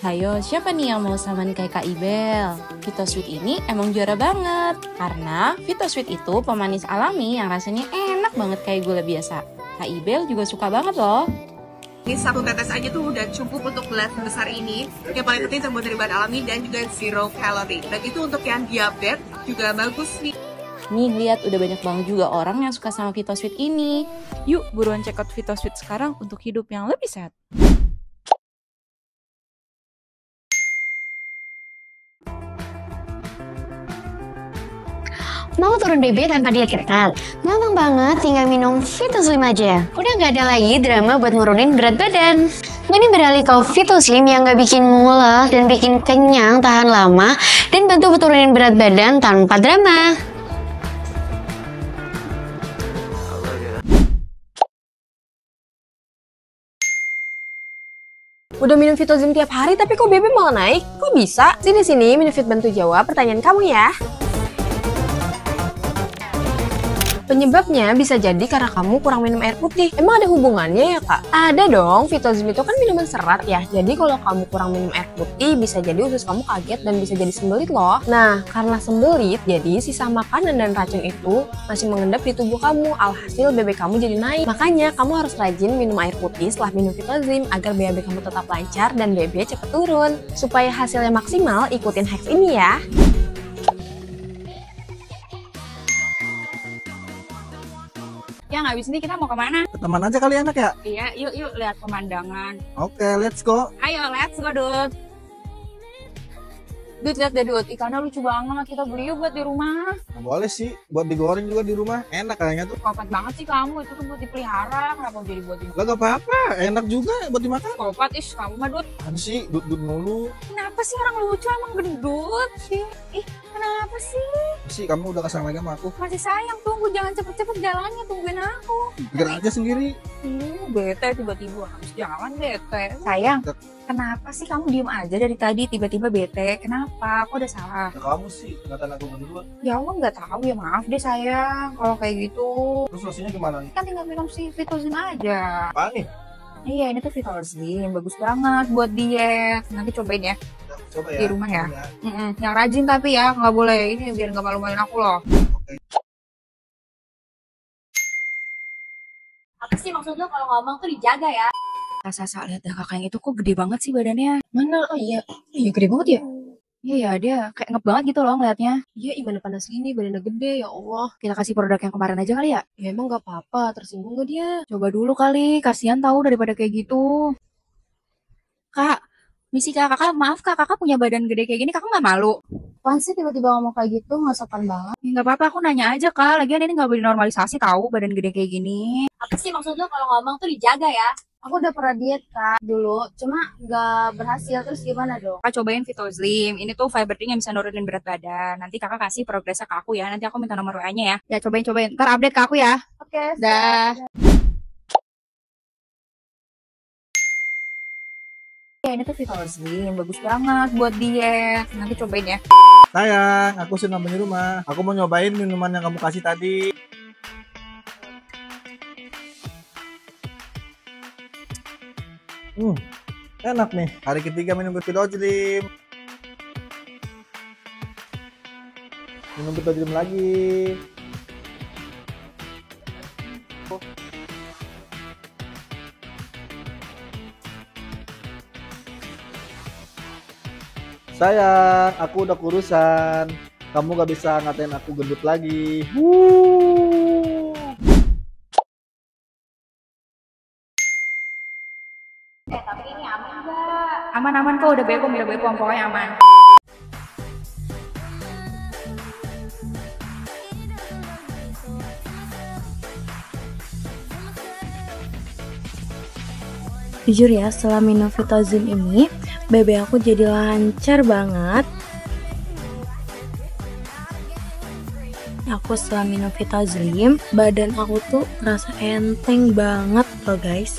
Hayo, siapa nih yang mau samain kayak Kak Ibel? Vitosweet ini emang juara banget. Karena Vitosweet itu pemanis alami yang rasanya enak banget kayak gula biasa. Kak Ibel juga suka banget loh. Ini 1 tetes aja tuh udah cukup untuk gelas besar ini. Yang paling penting terbuat dari bahan alami dan juga zero calorie. Dan itu untuk yang diabetes juga bagus nih. Nih lihat udah banyak banget juga orang yang suka sama Vitosweet ini. Yuk buruan check out Vitosweet sekarang untuk hidup yang lebih sehat. Mau turun BB tanpa diet ketat? Gampang banget, tinggal minum Vitozlim aja. Udah gak ada lagi drama buat nurunin berat badan. Mending beralih ke Vitozlim yang gak bikin mules dan bikin kenyang tahan lama dan bantu turunin berat badan tanpa drama. Udah minum Vitozlim tiap hari tapi kok BB malah naik? Kok bisa? Sini Minufit bantu jawab pertanyaan kamu ya. Penyebabnya bisa jadi karena kamu kurang minum air putih. Emang ada hubungannya ya kak? Ada dong, Vitozlim itu kan minuman serat ya. Jadi kalau kamu kurang minum air putih bisa jadi usus kamu kaget dan bisa jadi sembelit loh. Nah, karena sembelit jadi sisa makanan dan racun itu masih mengendap di tubuh kamu. Alhasil BB kamu jadi naik. Makanya kamu harus rajin minum air putih setelah minum Vitozlim agar BAB kamu tetap lancar dan BB cepat turun. Supaya hasilnya maksimal, ikutin hacks ini ya. Yang habis ini kita mau kemana? Ke taman aja kali enak ya? Iya, yuk lihat pemandangan. Oke, let's go. Ayo, let's go, Dut. Dut, lihat deh, Dut. Ikannya lucu banget. Kita beli yuk buat di rumah. Nah, boleh sih, buat digoreng juga di rumah. Enak kayaknya tuh. Kopat banget sih kamu. Itu tuh buat dipelihara. Kenapa jadi buat dimakan? Lah gak apa-apa, enak juga buat dimakan. Kopat, kamu mah, Dut. Kan sih, Dut mulu. Kenapa sih orang lucu emang gendut sih? Ih, kenapa sih? Sih, kamu udah kesana lagi sama aku. Masih sayang, tunggu. Jangan cepet-cepet jalannya. Tungguin aku. Gerak aja sendiri. Bete tiba-tiba habis jalan bete. Sayang, kenapa sih kamu diem aja dari tadi tiba-tiba bete? Kenapa? Kok ada salah? Nah, kamu sih, ngatain aku berdua. Ya Allah nggak tahu ya, maaf deh sayang. Kalau kayak gitu. Terus solusinya gimana nih? Kan tinggal minum si Vitozlim aja. Apa nih? Iya, ini tuh Vitozlim. Bagus banget buat diet. Nanti cobain ya. Coba ya. Di rumah ya. Yang rajin tapi ya, nggak boleh ini biar nggak malu-maluin aku loh. Apa sih maksud lo kalau ngomong tuh dijaga ya? Sasa lihat dah kakak yang itu kok gede banget sih badannya. Mana? Oh iya gede banget ya? Iya, dia kayak ngep banget gitu loh ngeliatnya. Iya, gimana panas gini, badannya gede, ya Allah. Kita kasih produk yang kemarin aja kali ya? Ya emang gak apa-apa, tersinggung gak dia? Coba dulu kali, kasihan tahu daripada kayak gitu. Kak, misi kakak, maaf kak, kakak punya badan gede kayak gini, kakak nggak malu? Apaan sih tiba-tiba ngomong kayak gitu, nggak sopan banget. Ya, nggak apa-apa, aku nanya aja kak, lagian ini nggak boleh normalisasi tahu badan gede kayak gini. Apa sih maksud lo kalau ngomong tuh dijaga ya? Aku udah pernah diet kak dulu, cuma nggak berhasil. Terus gimana dong? Kakak cobain Vitozlim, ini tuh fiber drink yang bisa nurunin berat badan. Nanti kakak kasih progresnya ke aku ya, nanti aku minta nomor WA-nya ya. Ya cobain, ntar update ke aku ya. Oke, dah. Ya ini tuh Vitozlim, bagus banget buat diet. Nanti cobain ya. Sayang, aku sudah di rumah. Aku mau nyobain minuman yang kamu kasih tadi. Enak nih. Hari ketiga minum Vitozlim. Minum Vitozlim lagi. Sayang, aku udah kurusan. Kamu gak bisa ngatain aku gendut lagi. Tapi ini aman nggak? Aman kok, udah bepom, pokoknya aman. Jujur ya, setelah minum Vitozlim ini, BB aku jadi lancar banget. Aku setelah minum Vitozlim, badan aku tuh ngerasa enteng banget loh guys.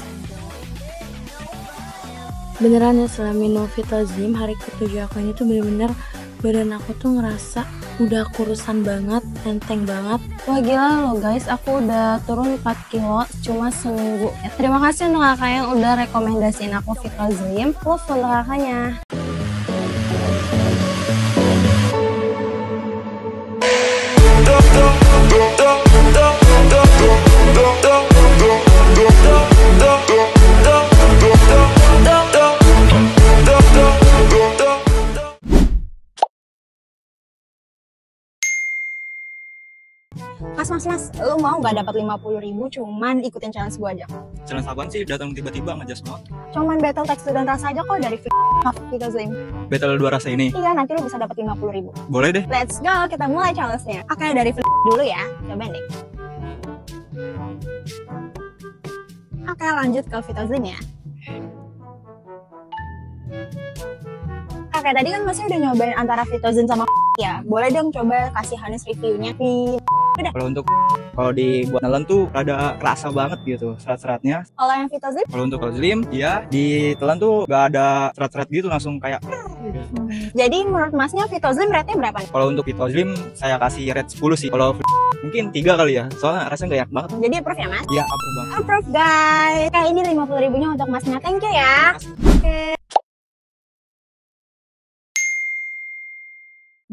Beneran ya, setelah minum Vitozlim hari ke-7 aku ini tuh bener-bener badan aku tuh ngerasa udah kurusan banget, enteng banget. Wah gila loh guys, aku udah turun 4 kilo cuma seminggu. Ya, terima kasih untuk kakak yang udah rekomendasiin aku Vitozlim. Love untuk kakaknya. Mas, lu mau gak dapat 50.000 cuman ikutin challenge gue aja? Challenge apaan sih? Datang tiba-tiba ngejas banget. Cuman battle tekstur dan rasa aja kok dari Vitozlim. Battle 2 rasa ini? Iya, nanti lu bisa dapat 50.000. Boleh deh. Let's go, kita mulai challenge-nya. Oke, dari dulu ya, coba nih. Oke, lanjut ke Vitozlim ya. Oke, tadi kan masih udah nyobain antara Vitozlim sama ya. Boleh dong coba kasih Hanis reviewnya. Kalau untuk Kalau dibuat nelen tuh rada kerasa banget gitu serat-seratnya. Kalau yang Vitoslim? Kalau untuk Vitoslim, ya ditelan tuh gak ada serat-serat gitu, langsung kayak. Jadi menurut masnya Vitoslim rate-nya berapa nih? Kalau untuk Vitoslim saya kasih rate 10 sih. Kalau mungkin 3 kali ya, soalnya rasanya gak enak banget. Jadi approve ya mas? Iya, approve banget. Approve guys. Kayak ini 50.000-nya untuk masnya, thank you ya. Oke.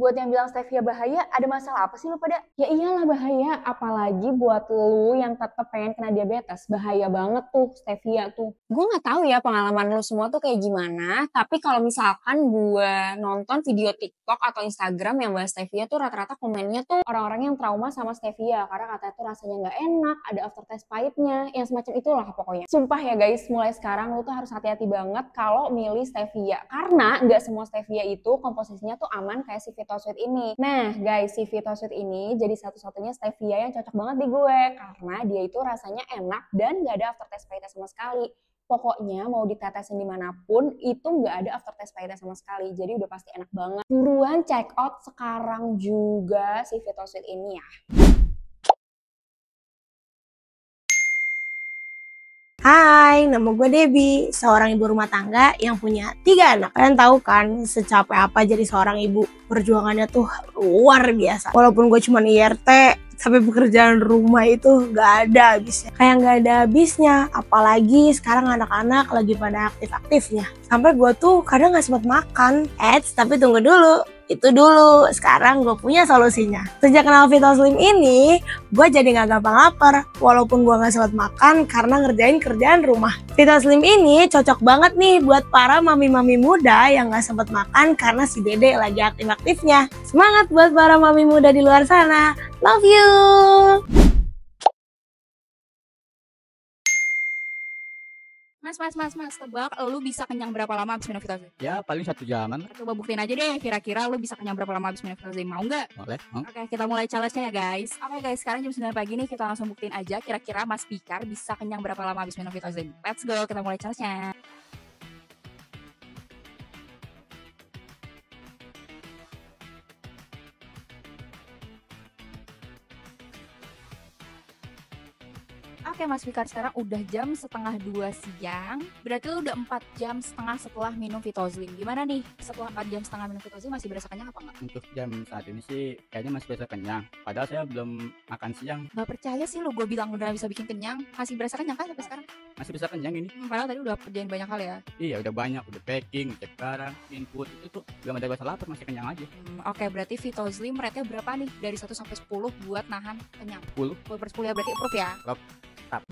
Buat yang bilang stevia bahaya, ada masalah apa sih lo pada? Ya iyalah bahaya, apalagi buat lu yang tetap pengen kena diabetes. Bahaya banget tuh stevia tuh. Gue nggak tahu ya pengalaman lu semua tuh kayak gimana, tapi kalau misalkan gue nonton video TikTok atau Instagram yang bahas stevia tuh rata-rata komennya tuh orang-orang yang trauma sama stevia karena katanya tuh rasanya nggak enak, ada aftertaste pahitnya, yang semacam itulah pokoknya. Sumpah ya guys, mulai sekarang lu tuh harus hati-hati banget kalau milih stevia karena nggak semua stevia itu komposisinya tuh aman kayak si Vitosweet ini. Nah guys, si Vitosweet ini jadi satu-satunya stevia yang cocok banget di gue karena dia itu rasanya enak dan nggak ada aftertaste pahitnya sama sekali. Pokoknya mau ditetesin dimanapun itu nggak ada aftertaste pahitnya sama sekali. Jadi udah pasti enak banget. Buruan check out sekarang juga si Vitosweet ini ya. Hai, nama gue Debbie, seorang ibu rumah tangga yang punya 3 anak. Kalian tahu kan secapek apa jadi seorang ibu, perjuangannya tuh luar biasa. Walaupun gue cuma IRT, tapi pekerjaan rumah itu gak ada habisnya. Kayak gak ada habisnya, apalagi sekarang anak-anak lagi pada aktif-aktifnya. Sampai gue tuh kadang gak sempat makan. Tapi tunggu dulu. Itu dulu, sekarang gue punya solusinya. Sejak kenal Vitoslim ini, gue jadi gak gampang lapar. Walaupun gue gak sempat makan karena ngerjain kerjaan rumah. Vitoslim ini cocok banget nih buat para mami-mami muda yang gak sempat makan karena si dede lagi aktif-aktifnya. Semangat buat para mami muda di luar sana. Love you! Mas, tebak lu bisa kenyang berapa lama abis minum Vitoslim? Ya paling 1 jaman. Coba buktiin aja deh, kira-kira lu bisa kenyang berapa lama abis minum Vitoslim, mau nggak? Boleh. Oke, kita mulai challenge-nya ya guys. Oke guys, sekarang jam 9 pagi nih, kita langsung buktiin aja kira-kira Mas Pikar bisa kenyang berapa lama abis minum Vitoslim. Let's go, kita mulai challenge-nya. Oke Mas Fikar, sekarang udah jam 1:30 siang. Berarti lu udah 4 jam setengah setelah minum Vitoslim. Gimana nih? Setelah 4 jam setengah minum Vitoslim masih berasa kenyang apa enggak? Untuk jam saat ini sih kayaknya masih berasa kenyang. Padahal saya belum makan siang. Gak percaya sih lu, gue bilang udah bisa bikin kenyang. Masih berasa kenyang kan sampai sekarang? Masih bisa kenyang ini. Padahal tadi udah kerjain banyak hal ya. Iya udah banyak, udah packing, cek barang, input. Itu tuh belum ada rasa lapar, masih kenyang aja. Oke, berarti Vitoslim rate-nya berapa nih? Dari 1 sampai 10 buat nahan kenyang. 10. 10/10 ya, berarti approve ya? Tap.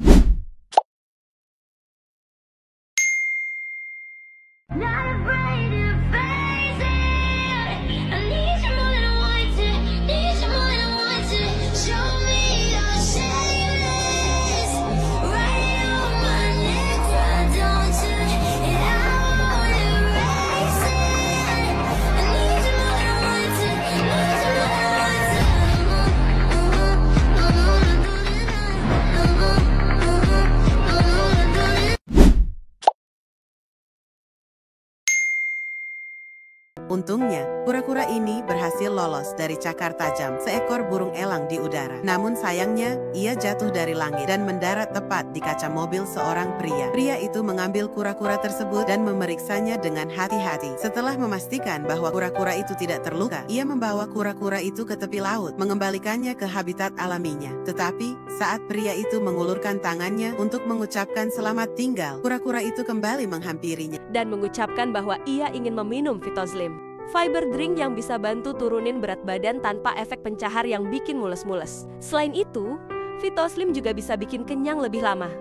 Untungnya, kura-kura ini berhasil lolos dari cakar tajam seekor burung elang di udara. Namun sayangnya, ia jatuh dari langit dan mendarat tepat di kaca mobil seorang pria. Pria itu mengambil kura-kura tersebut dan memeriksanya dengan hati-hati. Setelah memastikan bahwa kura-kura itu tidak terluka, ia membawa kura-kura itu ke tepi laut, mengembalikannya ke habitat alaminya. Tetapi, saat pria itu mengulurkan tangannya untuk mengucapkan selamat tinggal, kura-kura itu kembali menghampirinya dan mengucapkan bahwa ia ingin meminum Vitoslim. Fiber drink yang bisa bantu turunin berat badan tanpa efek pencahar yang bikin mules-mules. Selain itu, Vitoslim juga bisa bikin kenyang lebih lama.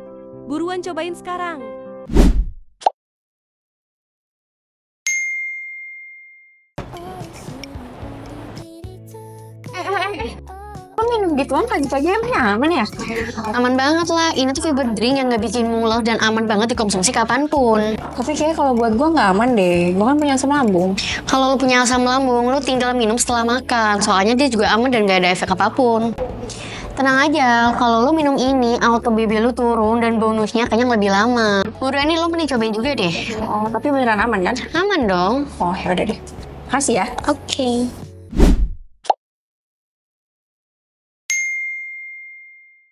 Buruan cobain sekarang! Lo minum gituan pagi-pagi emang aman ya? Aman banget lah, ini tuh fiber drink yang gak bikin mules dan aman banget dikonsumsi kapanpun. Tapi kayak kalau buat gue gak aman deh, gue kan punya asam lambung. Kalau lo punya asam lambung, lo tinggal minum setelah makan, soalnya dia juga aman dan gak ada efek apapun. Tenang aja, kalau lo minum ini, auto BB lo turun dan bonusnya kenyang lebih lama. Udah nih lo mending cobain juga deh. Oh, tapi beneran aman kan? Aman dong. Oh yaudah deh, makasih ya. Oke.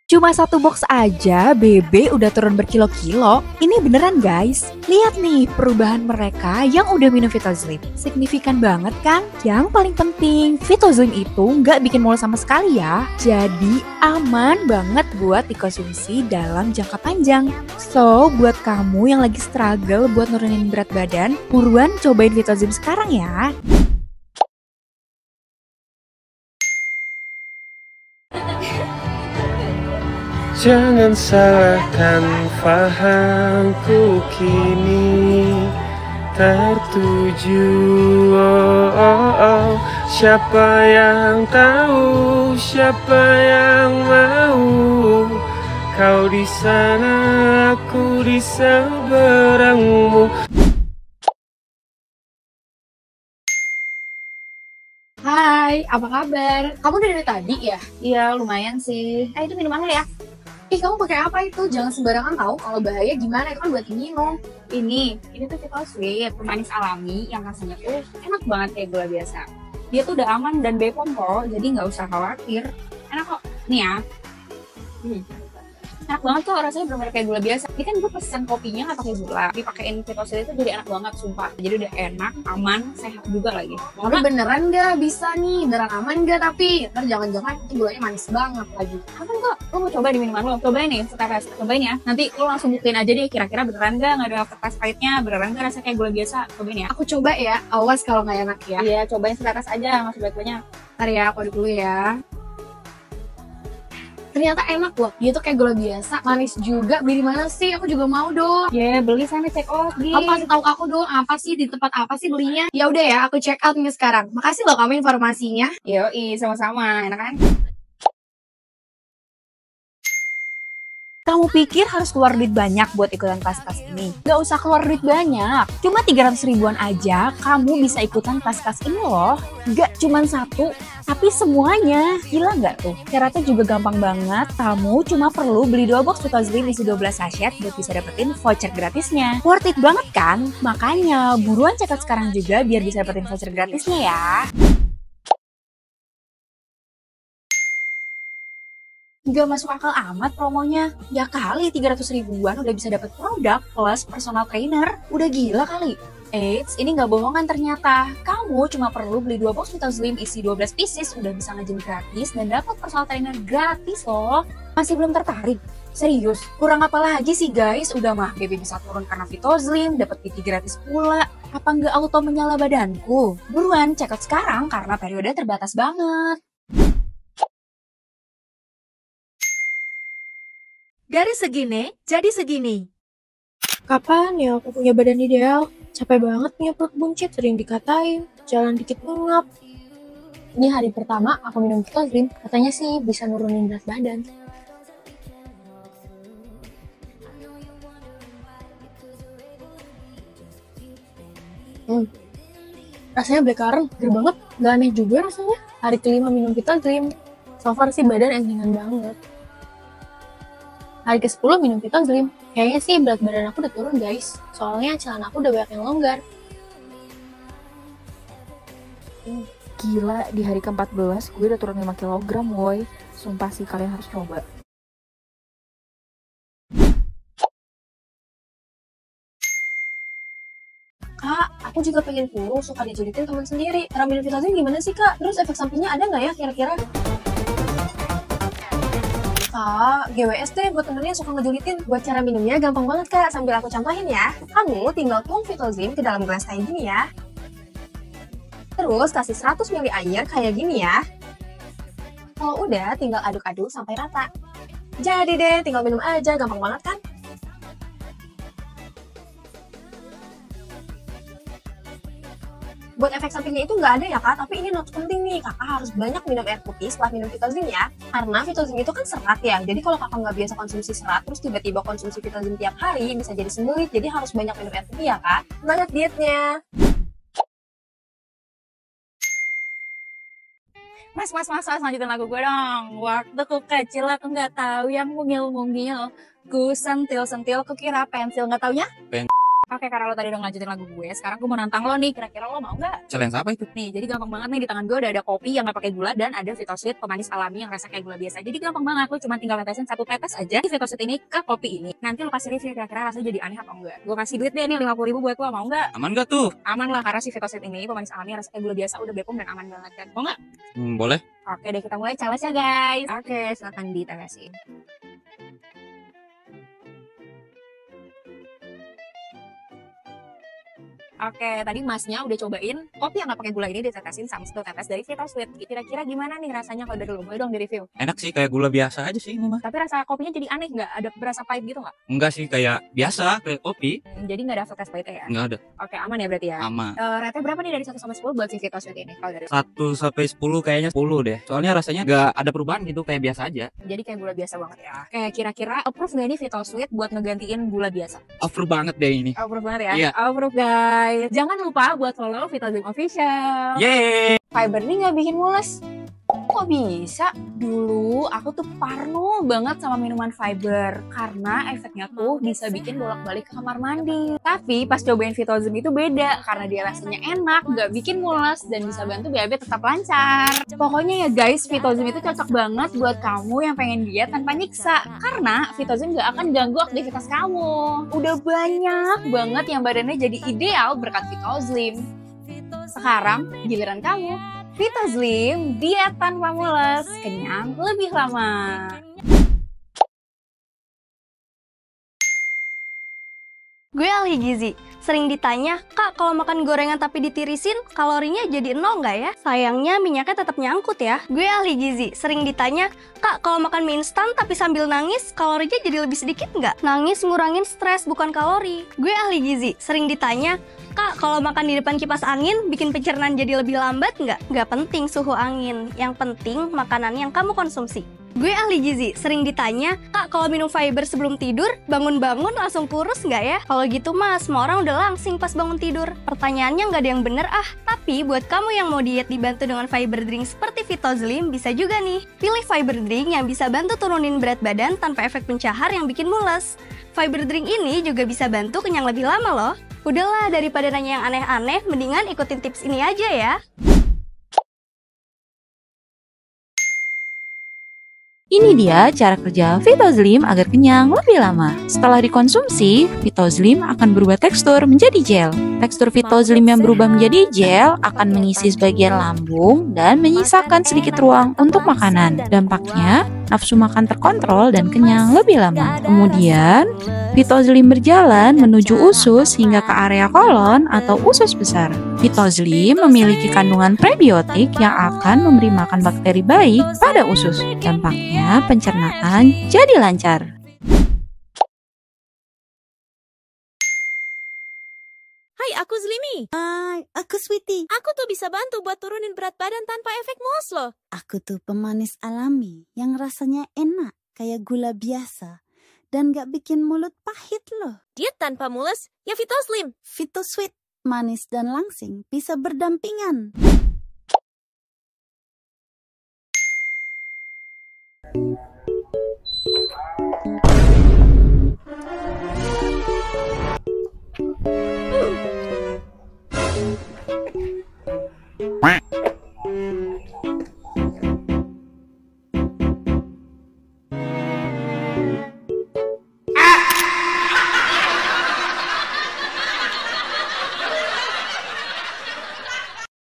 Cuma satu box aja, BB udah turun berkilo-kilo. Ini beneran guys. Lihat nih perubahan mereka yang udah minum Vitoslim. Signifikan banget kan? Yang paling penting, Vitoslim itu nggak bikin mual sama sekali ya. Jadi aman banget buat dikonsumsi dalam jangka panjang. So, buat kamu yang lagi struggle buat nurunin berat badan, buruan cobain Vitoslim sekarang ya. Jangan salahkan fahamku kini tertuju. Siapa yang tahu, siapa yang mau? Kau di sana, aku di seberangmu. Hai, apa kabar? Kamu dari tadi ya? Iya, lumayan sih. Itu minuman lo ya? Ih, kamu pakai apa itu? Jangan sembarangan tahu, kalau bahaya gimana, kan buat minum. Ini tuh Vitosweet, pemanis alami yang rasanya tuh enak banget kayak gula biasa. Dia tuh udah aman dan BPOM kok, jadi nggak usah khawatir. Enak kok. Nih ya. Enak banget kok, rasanya bener-bener kayak gula biasa. Ini kan gue pesen kopinya nggak pakai gula, dipakein Vitosweet itu jadi enak banget, sumpah. Jadi udah enak, aman, sehat juga lagi. Tapi beneran nggak bisa nih, beneran aman nggak? Tapi ntar jangan-jangan itu gulanya manis banget lagi. Aman kok, lo mau coba di minuman lo? Cobain nih, setetes, cobain ya. Nanti lo langsung buktiin aja deh, kira-kira beneran nggak ada aftertaste pahitnya, beneran nggak rasanya kayak gula biasa? Cobain ya. Aku coba ya, awas kalau nggak enak ya. Iya, cobain setetes aja, nggak sebanyak-banyak. Ntar ya, aku aduk dulu ya. Ternyata enak loh, dia tuh kayak gula biasa, manis juga. Beli di mana sih? Aku juga mau dong. Ya, beli sana check out di. Kamu kasih tahu ke aku dong, apa sih di tempat apa sih belinya? Ya udah ya, aku check out nih sekarang. Makasih loh kamu informasinya. Yoi, sama-sama, enak kan? Kamu pikir harus keluar duit banyak buat ikutan pas-pas ini? Gak usah keluar duit banyak. Cuma 300 ribuan aja kamu bisa ikutan pas-pas ini loh. Gak cuma satu, tapi semuanya. Gila gak tuh? Syaratnya juga gampang banget. Kamu cuma perlu beli 2 box Vitoslim isi 12 sachet buat bisa dapetin voucher gratisnya. Worth it banget kan? Makanya buruan check out sekarang juga biar bisa dapetin voucher gratisnya ya. Gak masuk akal amat promonya. Ya kali 300 ribuan udah bisa dapet produk plus personal trainer. Udah gila kali. Eits, ini gak bohongan ternyata. Kamu cuma perlu beli 2 box Vitoslim isi 12 pieces udah bisa nge-gym gratis dan dapat personal trainer gratis loh. Masih belum tertarik? Serius? Kurang apa lagi sih guys? Udah mah BB bisa turun karena Vitoslim, dapat PT gratis pula. Apa nggak auto menyala badanku? Buruan check out sekarang karena periode terbatas banget. Dari segini, jadi segini. Kapan ya aku punya badan ideal? Capek banget punya perut buncit, sering dikatain, jalan dikit ngap. Ini hari pertama aku minum Vitoslim, katanya sih bisa nurunin berat badan. Rasanya blackcurrant, seger banget, gak aneh juga rasanya. Hari kelima minum Vitoslim, so far sih badan encengan banget. Hari ke-10 minum Vitoslim, kayaknya sih berat badan aku udah turun guys. Soalnya celana aku udah banyak yang longgar. Gila, di hari ke-14 gue udah turun 5 kg woy. Sumpah sih kalian harus coba. Kak, aku juga pengen kurus, suka dijulitin teman sendiri. Cara minum Vitoslim gimana sih kak? Terus efek sampingnya ada nggak ya kira-kira? Kak, GWS deh buat temennya suka ngejulitin. Buat cara minumnya gampang banget kak, sambil aku contohin ya. Kamu tinggal tuang Vitoslim ke dalam gelas kayak gini ya. Terus kasih 100 ml air kayak gini ya. Kalau udah, tinggal aduk-aduk sampai rata. Jadi deh, tinggal minum aja, gampang banget kan? Buat efek sampingnya itu nggak ada ya kak, tapi ini notes penting nih, kakak harus banyak minum air putih setelah minum Vitoslim ya. Karena Vitoslim itu kan serat ya, jadi kalau kakak nggak biasa konsumsi serat, terus tiba-tiba konsumsi Vitoslim tiap hari, bisa jadi sembelit, jadi harus banyak minum air putih ya kak. Semangat dietnya! Mas, lanjutin lagu gue dong. Waktu ku kecil aku nggak tahu yang mungil-mungil. Ku sentil-sentil, ku kira pensil, nggak taunya? Oke, karena lo tadi udah ngelanjutin lagu gue, sekarang gue mau nantang lo nih. Kira-kira lo mau nggak? Challenge apa itu? Nih, jadi gampang banget nih, di tangan gue udah ada kopi yang nggak pakai gula dan ada Vitosweet pemanis alami yang rasa kayak gula biasa. Jadi gampang banget, lo cuma tinggal tetesin 1 tetes aja di Vitosweet ini ke kopi ini. Nanti lo kasih review kira-kira rasanya jadi aneh atau enggak. Gue kasih duit deh nih 50.000 buat lo, mau nggak? Aman gak tuh? Aman lah, karena si Vitosweet ini pemanis alami yang rasa kayak gula biasa, udah Bepom dan aman banget kan. Mau nggak? Boleh. Oke deh, kita mulai challenge ya guys. Oke, silakan ditetesin. Oke, tadi masnya udah cobain kopi yang nggak pakai gula ini ditetesin sama 1 tetes dari Vitosweet. Kira-kira gimana nih rasanya kalau dari lo? Boleh dong di review. Enak sih, kayak gula biasa aja sih ini mah. Tapi rasa kopinya jadi aneh nggak? Ada berasa pahit gitu nggak? Enggak sih, kayak biasa, kayak kopi. Jadi nggak ada aftertaste pahitnya ya? Nggak ada. Oke, aman ya berarti ya? Aman. Rate berapa nih dari 1 sampai 10 buat si Vitosweet ini? Kalau dari 1 sampai 10 kayaknya 10 deh. Soalnya rasanya nggak ada perubahan gitu, kayak biasa aja. Jadi kayak gula biasa banget ya. Oke, kira-kira approve nggak nih Vitosweet buat ngegantiin gula biasa? Approve banget deh ini. Approve banget ya? Iya. Approve guys. Jangan lupa buat follow Vitosweet Official. Yeay. Fiber nih nggak bikin mules. Kok bisa? Dulu aku tuh parno banget sama minuman fiber karena efeknya tuh bisa bikin bolak-balik ke kamar mandi. Tapi pas cobain Vitoslim itu beda karena dia rasanya enak, nggak bikin mules dan bisa bantu BAB tetap lancar. Pokoknya ya guys, Vitoslim itu cocok banget buat kamu yang pengen diet tanpa nyiksa karena Vitoslim nggak akan ganggu aktivitas kamu. Udah banyak banget yang badannya jadi ideal berkat Vitoslim. Sekarang giliran kamu. Vitoslim, diet tanpa mules, kenyang lebih lama. Gue ahli gizi. Sering ditanya, Kak, kalau makan gorengan tapi ditirisin, kalorinya jadi 0 nggak ya? Sayangnya minyaknya tetap nyangkut ya. Gue ahli gizi. Sering ditanya, Kak, kalau makan mie instan tapi sambil nangis, kalorinya jadi lebih sedikit nggak? Nangis ngurangin stres, bukan kalori. Gue ahli gizi. Sering ditanya, Kak, kalau makan di depan kipas angin, bikin pencernaan jadi lebih lambat nggak? Nggak penting suhu angin. Yang penting makanan yang kamu konsumsi. Gue ahli gizi, sering ditanya, Kak, kalau minum fiber sebelum tidur, bangun-bangun langsung kurus nggak ya? Kalau gitu mah, semua orang udah langsing pas bangun tidur. Pertanyaannya nggak ada yang bener ah. Tapi buat kamu yang mau diet dibantu dengan fiber drink seperti Vitoslim, bisa juga nih. Pilih fiber drink yang bisa bantu turunin berat badan tanpa efek pencahar yang bikin mules. Fiber drink ini juga bisa bantu kenyang lebih lama loh. Udahlah, daripada nanya yang aneh-aneh, mendingan ikutin tips ini aja ya. Ini dia cara kerja Vitoslim agar kenyang lebih lama. Setelah dikonsumsi, Vitoslim akan berubah tekstur menjadi gel. Tekstur Vitoslim yang berubah menjadi gel akan mengisi sebagian lambung dan menyisakan sedikit ruang untuk makanan. Dampaknya, nafsu makan terkontrol dan kenyang lebih lama. Kemudian, Vitoslim berjalan menuju usus hingga ke area kolon atau usus besar. Vitoslim memiliki kandungan prebiotik yang akan memberi makan bakteri baik pada usus. Dampaknya, pencernaan jadi lancar. Hai, aku Zlimi. Hai, aku Sweetie. Aku tuh bisa bantu buat turunin berat badan tanpa efek mules loh. Aku tuh pemanis alami yang rasanya enak kayak gula biasa dan gak bikin mulut pahit loh. Diet tanpa mules, ya Vitoslim. Vitosweet, manis dan langsing bisa berdampingan.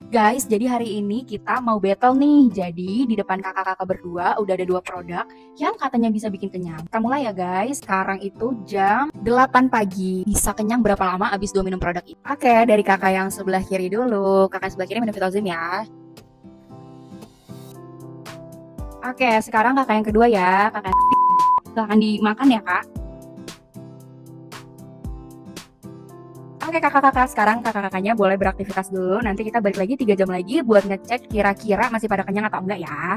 Guys, jadi hari ini kita mau battle nih. Jadi di depan kakak-kakak berdua udah ada 2 produk yang katanya bisa bikin kenyang. Kita mulai ya guys. Sekarang itu jam 8 pagi. Bisa kenyang berapa lama abis 2 minum produk itu? Oke, dari kakak yang sebelah kiri dulu. Kakak sebelah kiri minum Vitoslim ya. Oke, sekarang kakak yang kedua ya. Kakak silahkan dimakan ya kak. Oke kakak-kakak, sekarang kakak-kakaknya boleh beraktivitas dulu. Nanti kita balik lagi 3 jam lagi buat ngecek kira-kira masih pada kenyang atau enggak ya.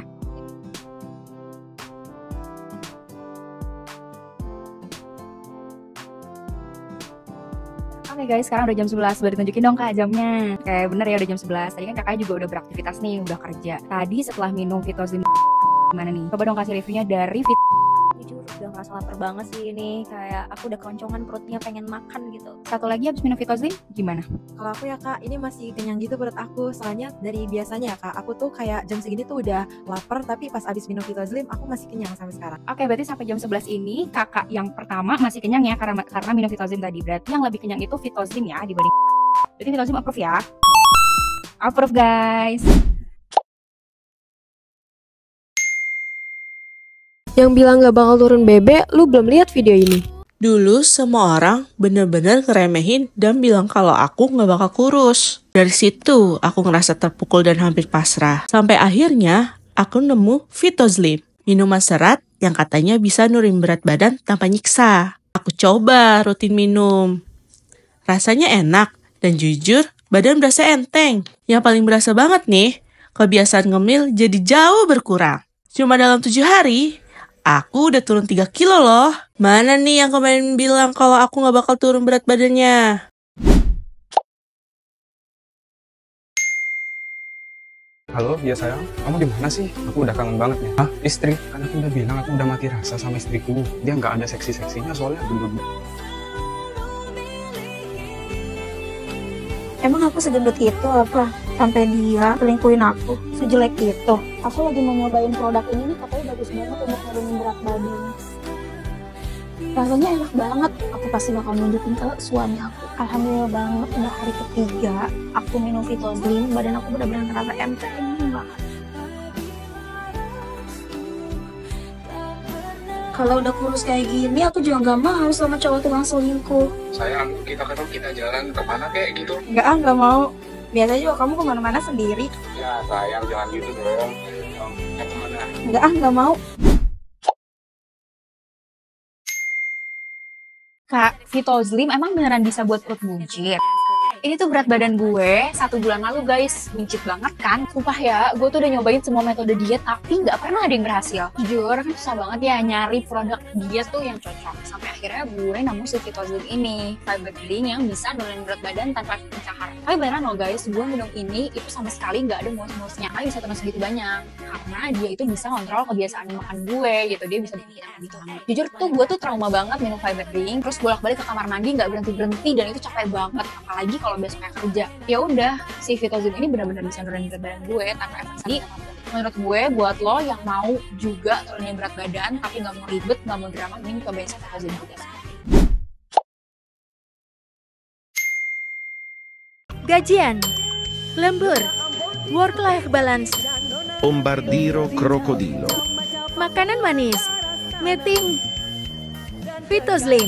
Oke guys, sekarang udah jam 11. Boleh ditunjukin dong kak jamnya. Oke bener ya, udah jam 11. Tadi kan kakaknya juga udah beraktivitas nih, udah kerja. Tadi setelah minum Vitoslim gimana nih? Coba dong kasih reviewnya dari Vitoslim. udah ngerasa lapar banget sih ini. Kayak aku udah keroncongan perutnya pengen makan gitu. Satu lagi habis minum Vitozlim gimana? Kalau aku ya kak, ini masih kenyang gitu perut aku. Soalnya dari biasanya ya kak, aku tuh kayak jam segini tuh udah lapar, tapi pas abis minum Vitozlim aku masih kenyang sampai sekarang. Oke, berarti sampai jam 11 ini kakak yang pertama masih kenyang ya karena minum Vitozlim tadi. Berarti yang lebih kenyang itu Vitozlim ya dibanding. Berarti Vitozlim approve ya. Approve guys. Yang bilang gak bakal turun BB, lu belum lihat video ini. Dulu semua orang bener-bener ngeremehin dan bilang kalau aku gak bakal kurus. Dari situ aku ngerasa terpukul dan hampir pasrah. Sampai akhirnya aku nemu Vitozlim, minuman serat yang katanya bisa nurunin berat badan tanpa nyiksa. Aku coba rutin minum. Rasanya enak dan jujur badan berasa enteng. Yang paling berasa banget nih, kebiasaan ngemil jadi jauh berkurang. Cuma dalam 7 hari, aku udah turun 3 kilo loh. Mana nih yang kemarin bilang kalau aku gak bakal turun berat badannya? Halo, ya sayang, kamu di mana sih? Aku udah kangen banget nih. Hah, istri? Kan aku udah bilang aku udah mati rasa sama istriku. Dia nggak ada seksi-seksinya soalnya gendut. Emang aku segendut itu apa? Sampai dia selingkuhin aku, sejelek itu. Aku lagi mau nyobain produk ini nih, katanya bagus banget untuk nurunin berat badan. Rasanya enak banget, aku pasti bakal nunjukin ke suami aku. Alhamdulillah banget, udah hari ketiga aku minum Vitozlim, badan aku benar-benar ngerasa enteng banget. Kalau udah kurus kayak gini, aku juga gak mau sama cowok tukang selingkuh. Sayang, kita jalan kemana kayak gitu? Nggak mau. Biasanya juga kamu kemana-mana sendiri. Ya sayang, jangan gitu dong. Kemana? Nggak mau. Kak, Vitozlim emang beneran bisa buat perut buncit? Ini tuh berat badan gue 1 bulan lalu guys, buncit banget kan? Sumpah ya, gue tuh udah nyobain semua metode diet tapi nggak pernah ada yang berhasil. Jujur kan susah banget ya nyari produk diet tuh yang cocok. Sampai akhirnya gue nemu si Vitozlim ini, fiber drink yang bisa nurunin berat badan tanpa pencahar. Tapi beneran loh guys, gue minum ini itu sama sekali nggak ada mules-mulesnya. Tapi bisa turun segitu banyak karena dia itu bisa kontrol kebiasaan makan gue gitu. Dia bisa bikin gitu. Jujur tuh gue tuh trauma banget minum fiber drink, terus bolak-balik ke kamar mandi nggak berhenti dan itu capek banget. Apalagi kalau besoknya kerja. Ya udah, si Vitozlim ini benar-benar bisa nurunin berat badan gue tanpa efek samping. Menurut gue, buat lo yang mau juga turunin berat badan tapi nggak mau ribet, nggak mau drama, ini cobain Vitozlim juga. Gajian, lembur, work-life balance, Bombardiro Crocodilo. makanan manis, meeting, Vitozlim.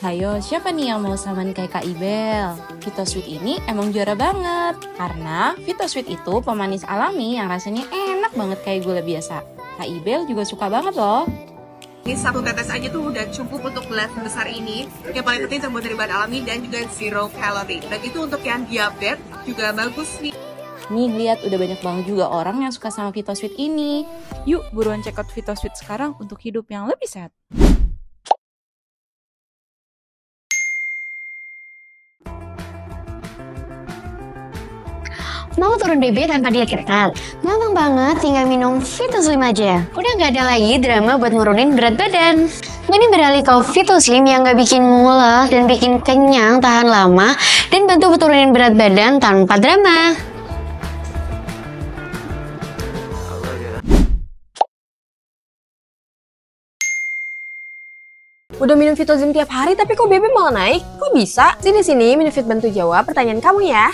Hayo, siapa nih yang mau samain kayak Kak Ibel? Vitosweet ini emang juara banget. Karena Vitosweet itu pemanis alami yang rasanya enak banget kayak gula biasa. Kak Ibel juga suka banget loh. Ini 1 tetes aja tuh udah cukup untuk gelas besar ini. Yang paling penting terbuat dari bahan alami dan juga zero calorie. Dan itu untuk yang diabetes juga bagus nih. Nih lihat udah banyak banget juga orang yang suka sama Vitosweet ini. Yuk buruan check out Vitosweet sekarang untuk hidup yang lebih sehat. Mau turun BB tanpa diet ketat? Gampang banget, tinggal minum Vitozlim aja. Udah nggak ada lagi drama buat nurunin berat badan. Mending beralih ke Vitozlim yang nggak bikin mules dan bikin kenyang tahan lama dan bantu turunin berat badan tanpa drama. Udah minum Vitozlim tiap hari tapi kok BB malah naik? Kok bisa? Sini Minufit bantu jawab pertanyaan kamu ya.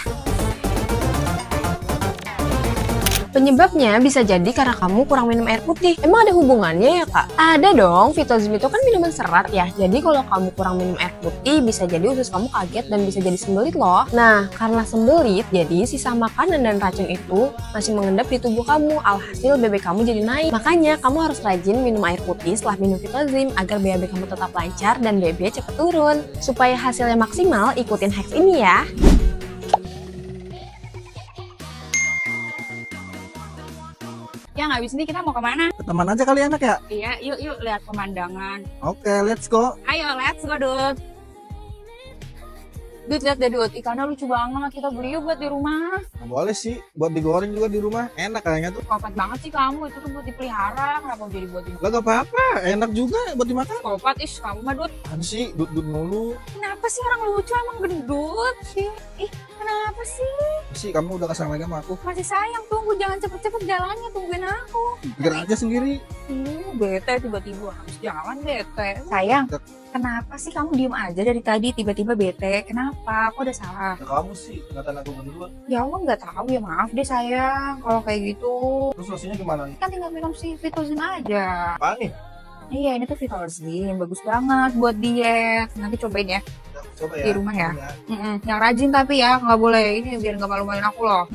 Penyebabnya bisa jadi karena kamu kurang minum air putih. Emang ada hubungannya ya kak? Ada dong, Vitozlim itu kan minuman serat ya. Jadi kalau kamu kurang minum air putih bisa jadi usus kamu kaget dan bisa jadi sembelit loh. Nah, karena sembelit jadi sisa makanan dan racun itu masih mengendap di tubuh kamu. Alhasil BB kamu jadi naik. Makanya kamu harus rajin minum air putih setelah minum Vitozlim agar BAB kamu tetap lancar dan BB cepat turun. Supaya hasilnya maksimal, ikutin hacks ini ya. Yang habis ini kita mau kemana? Teman aja kali enak ya? Iya, yuk lihat pemandangan. Oke, let's go. Ayo, let's go, Dut. Dut, lihat deh Dut, ikannya lucu banget. Kita beli yuk buat di rumah. Nah, boleh sih, buat digoreng juga di rumah. Enak kayaknya tuh. Kopat banget sih kamu, itu tuh buat dipelihara. Kenapa jadi buat Lah gak apa-apa, enak juga buat dimakan. Kopat, kamu mah Dut. Kan sih, dut mulu. Kenapa sih orang lucu emang gendut sih? Ih, kenapa sih? Sih, kamu udah kesana lagi sama aku. Masih sayang, tunggu. Jangan cepet-cepet jalannya, tungguin aku. Pikir aja sendiri. Bete tiba-tiba habis jalan bete. Sayang, kenapa sih kamu diem aja dari tadi tiba-tiba bete? Kenapa? Aku udah salah. Ya, kamu sih ngatain aku gendut. Ya Allah nggak tahu ya, maaf deh sayang. Kalau kayak gitu. Terus solusinya gimana nih? Kan tinggal minum si Vitozlim aja. Apaan nih? Iya, ini tuh Vitozlim, bagus banget buat diet. Nanti cobain ya. Coba ya. Di rumah ya. Yang rajin tapi ya, nggak boleh ini biar nggak malu-maluin aku loh.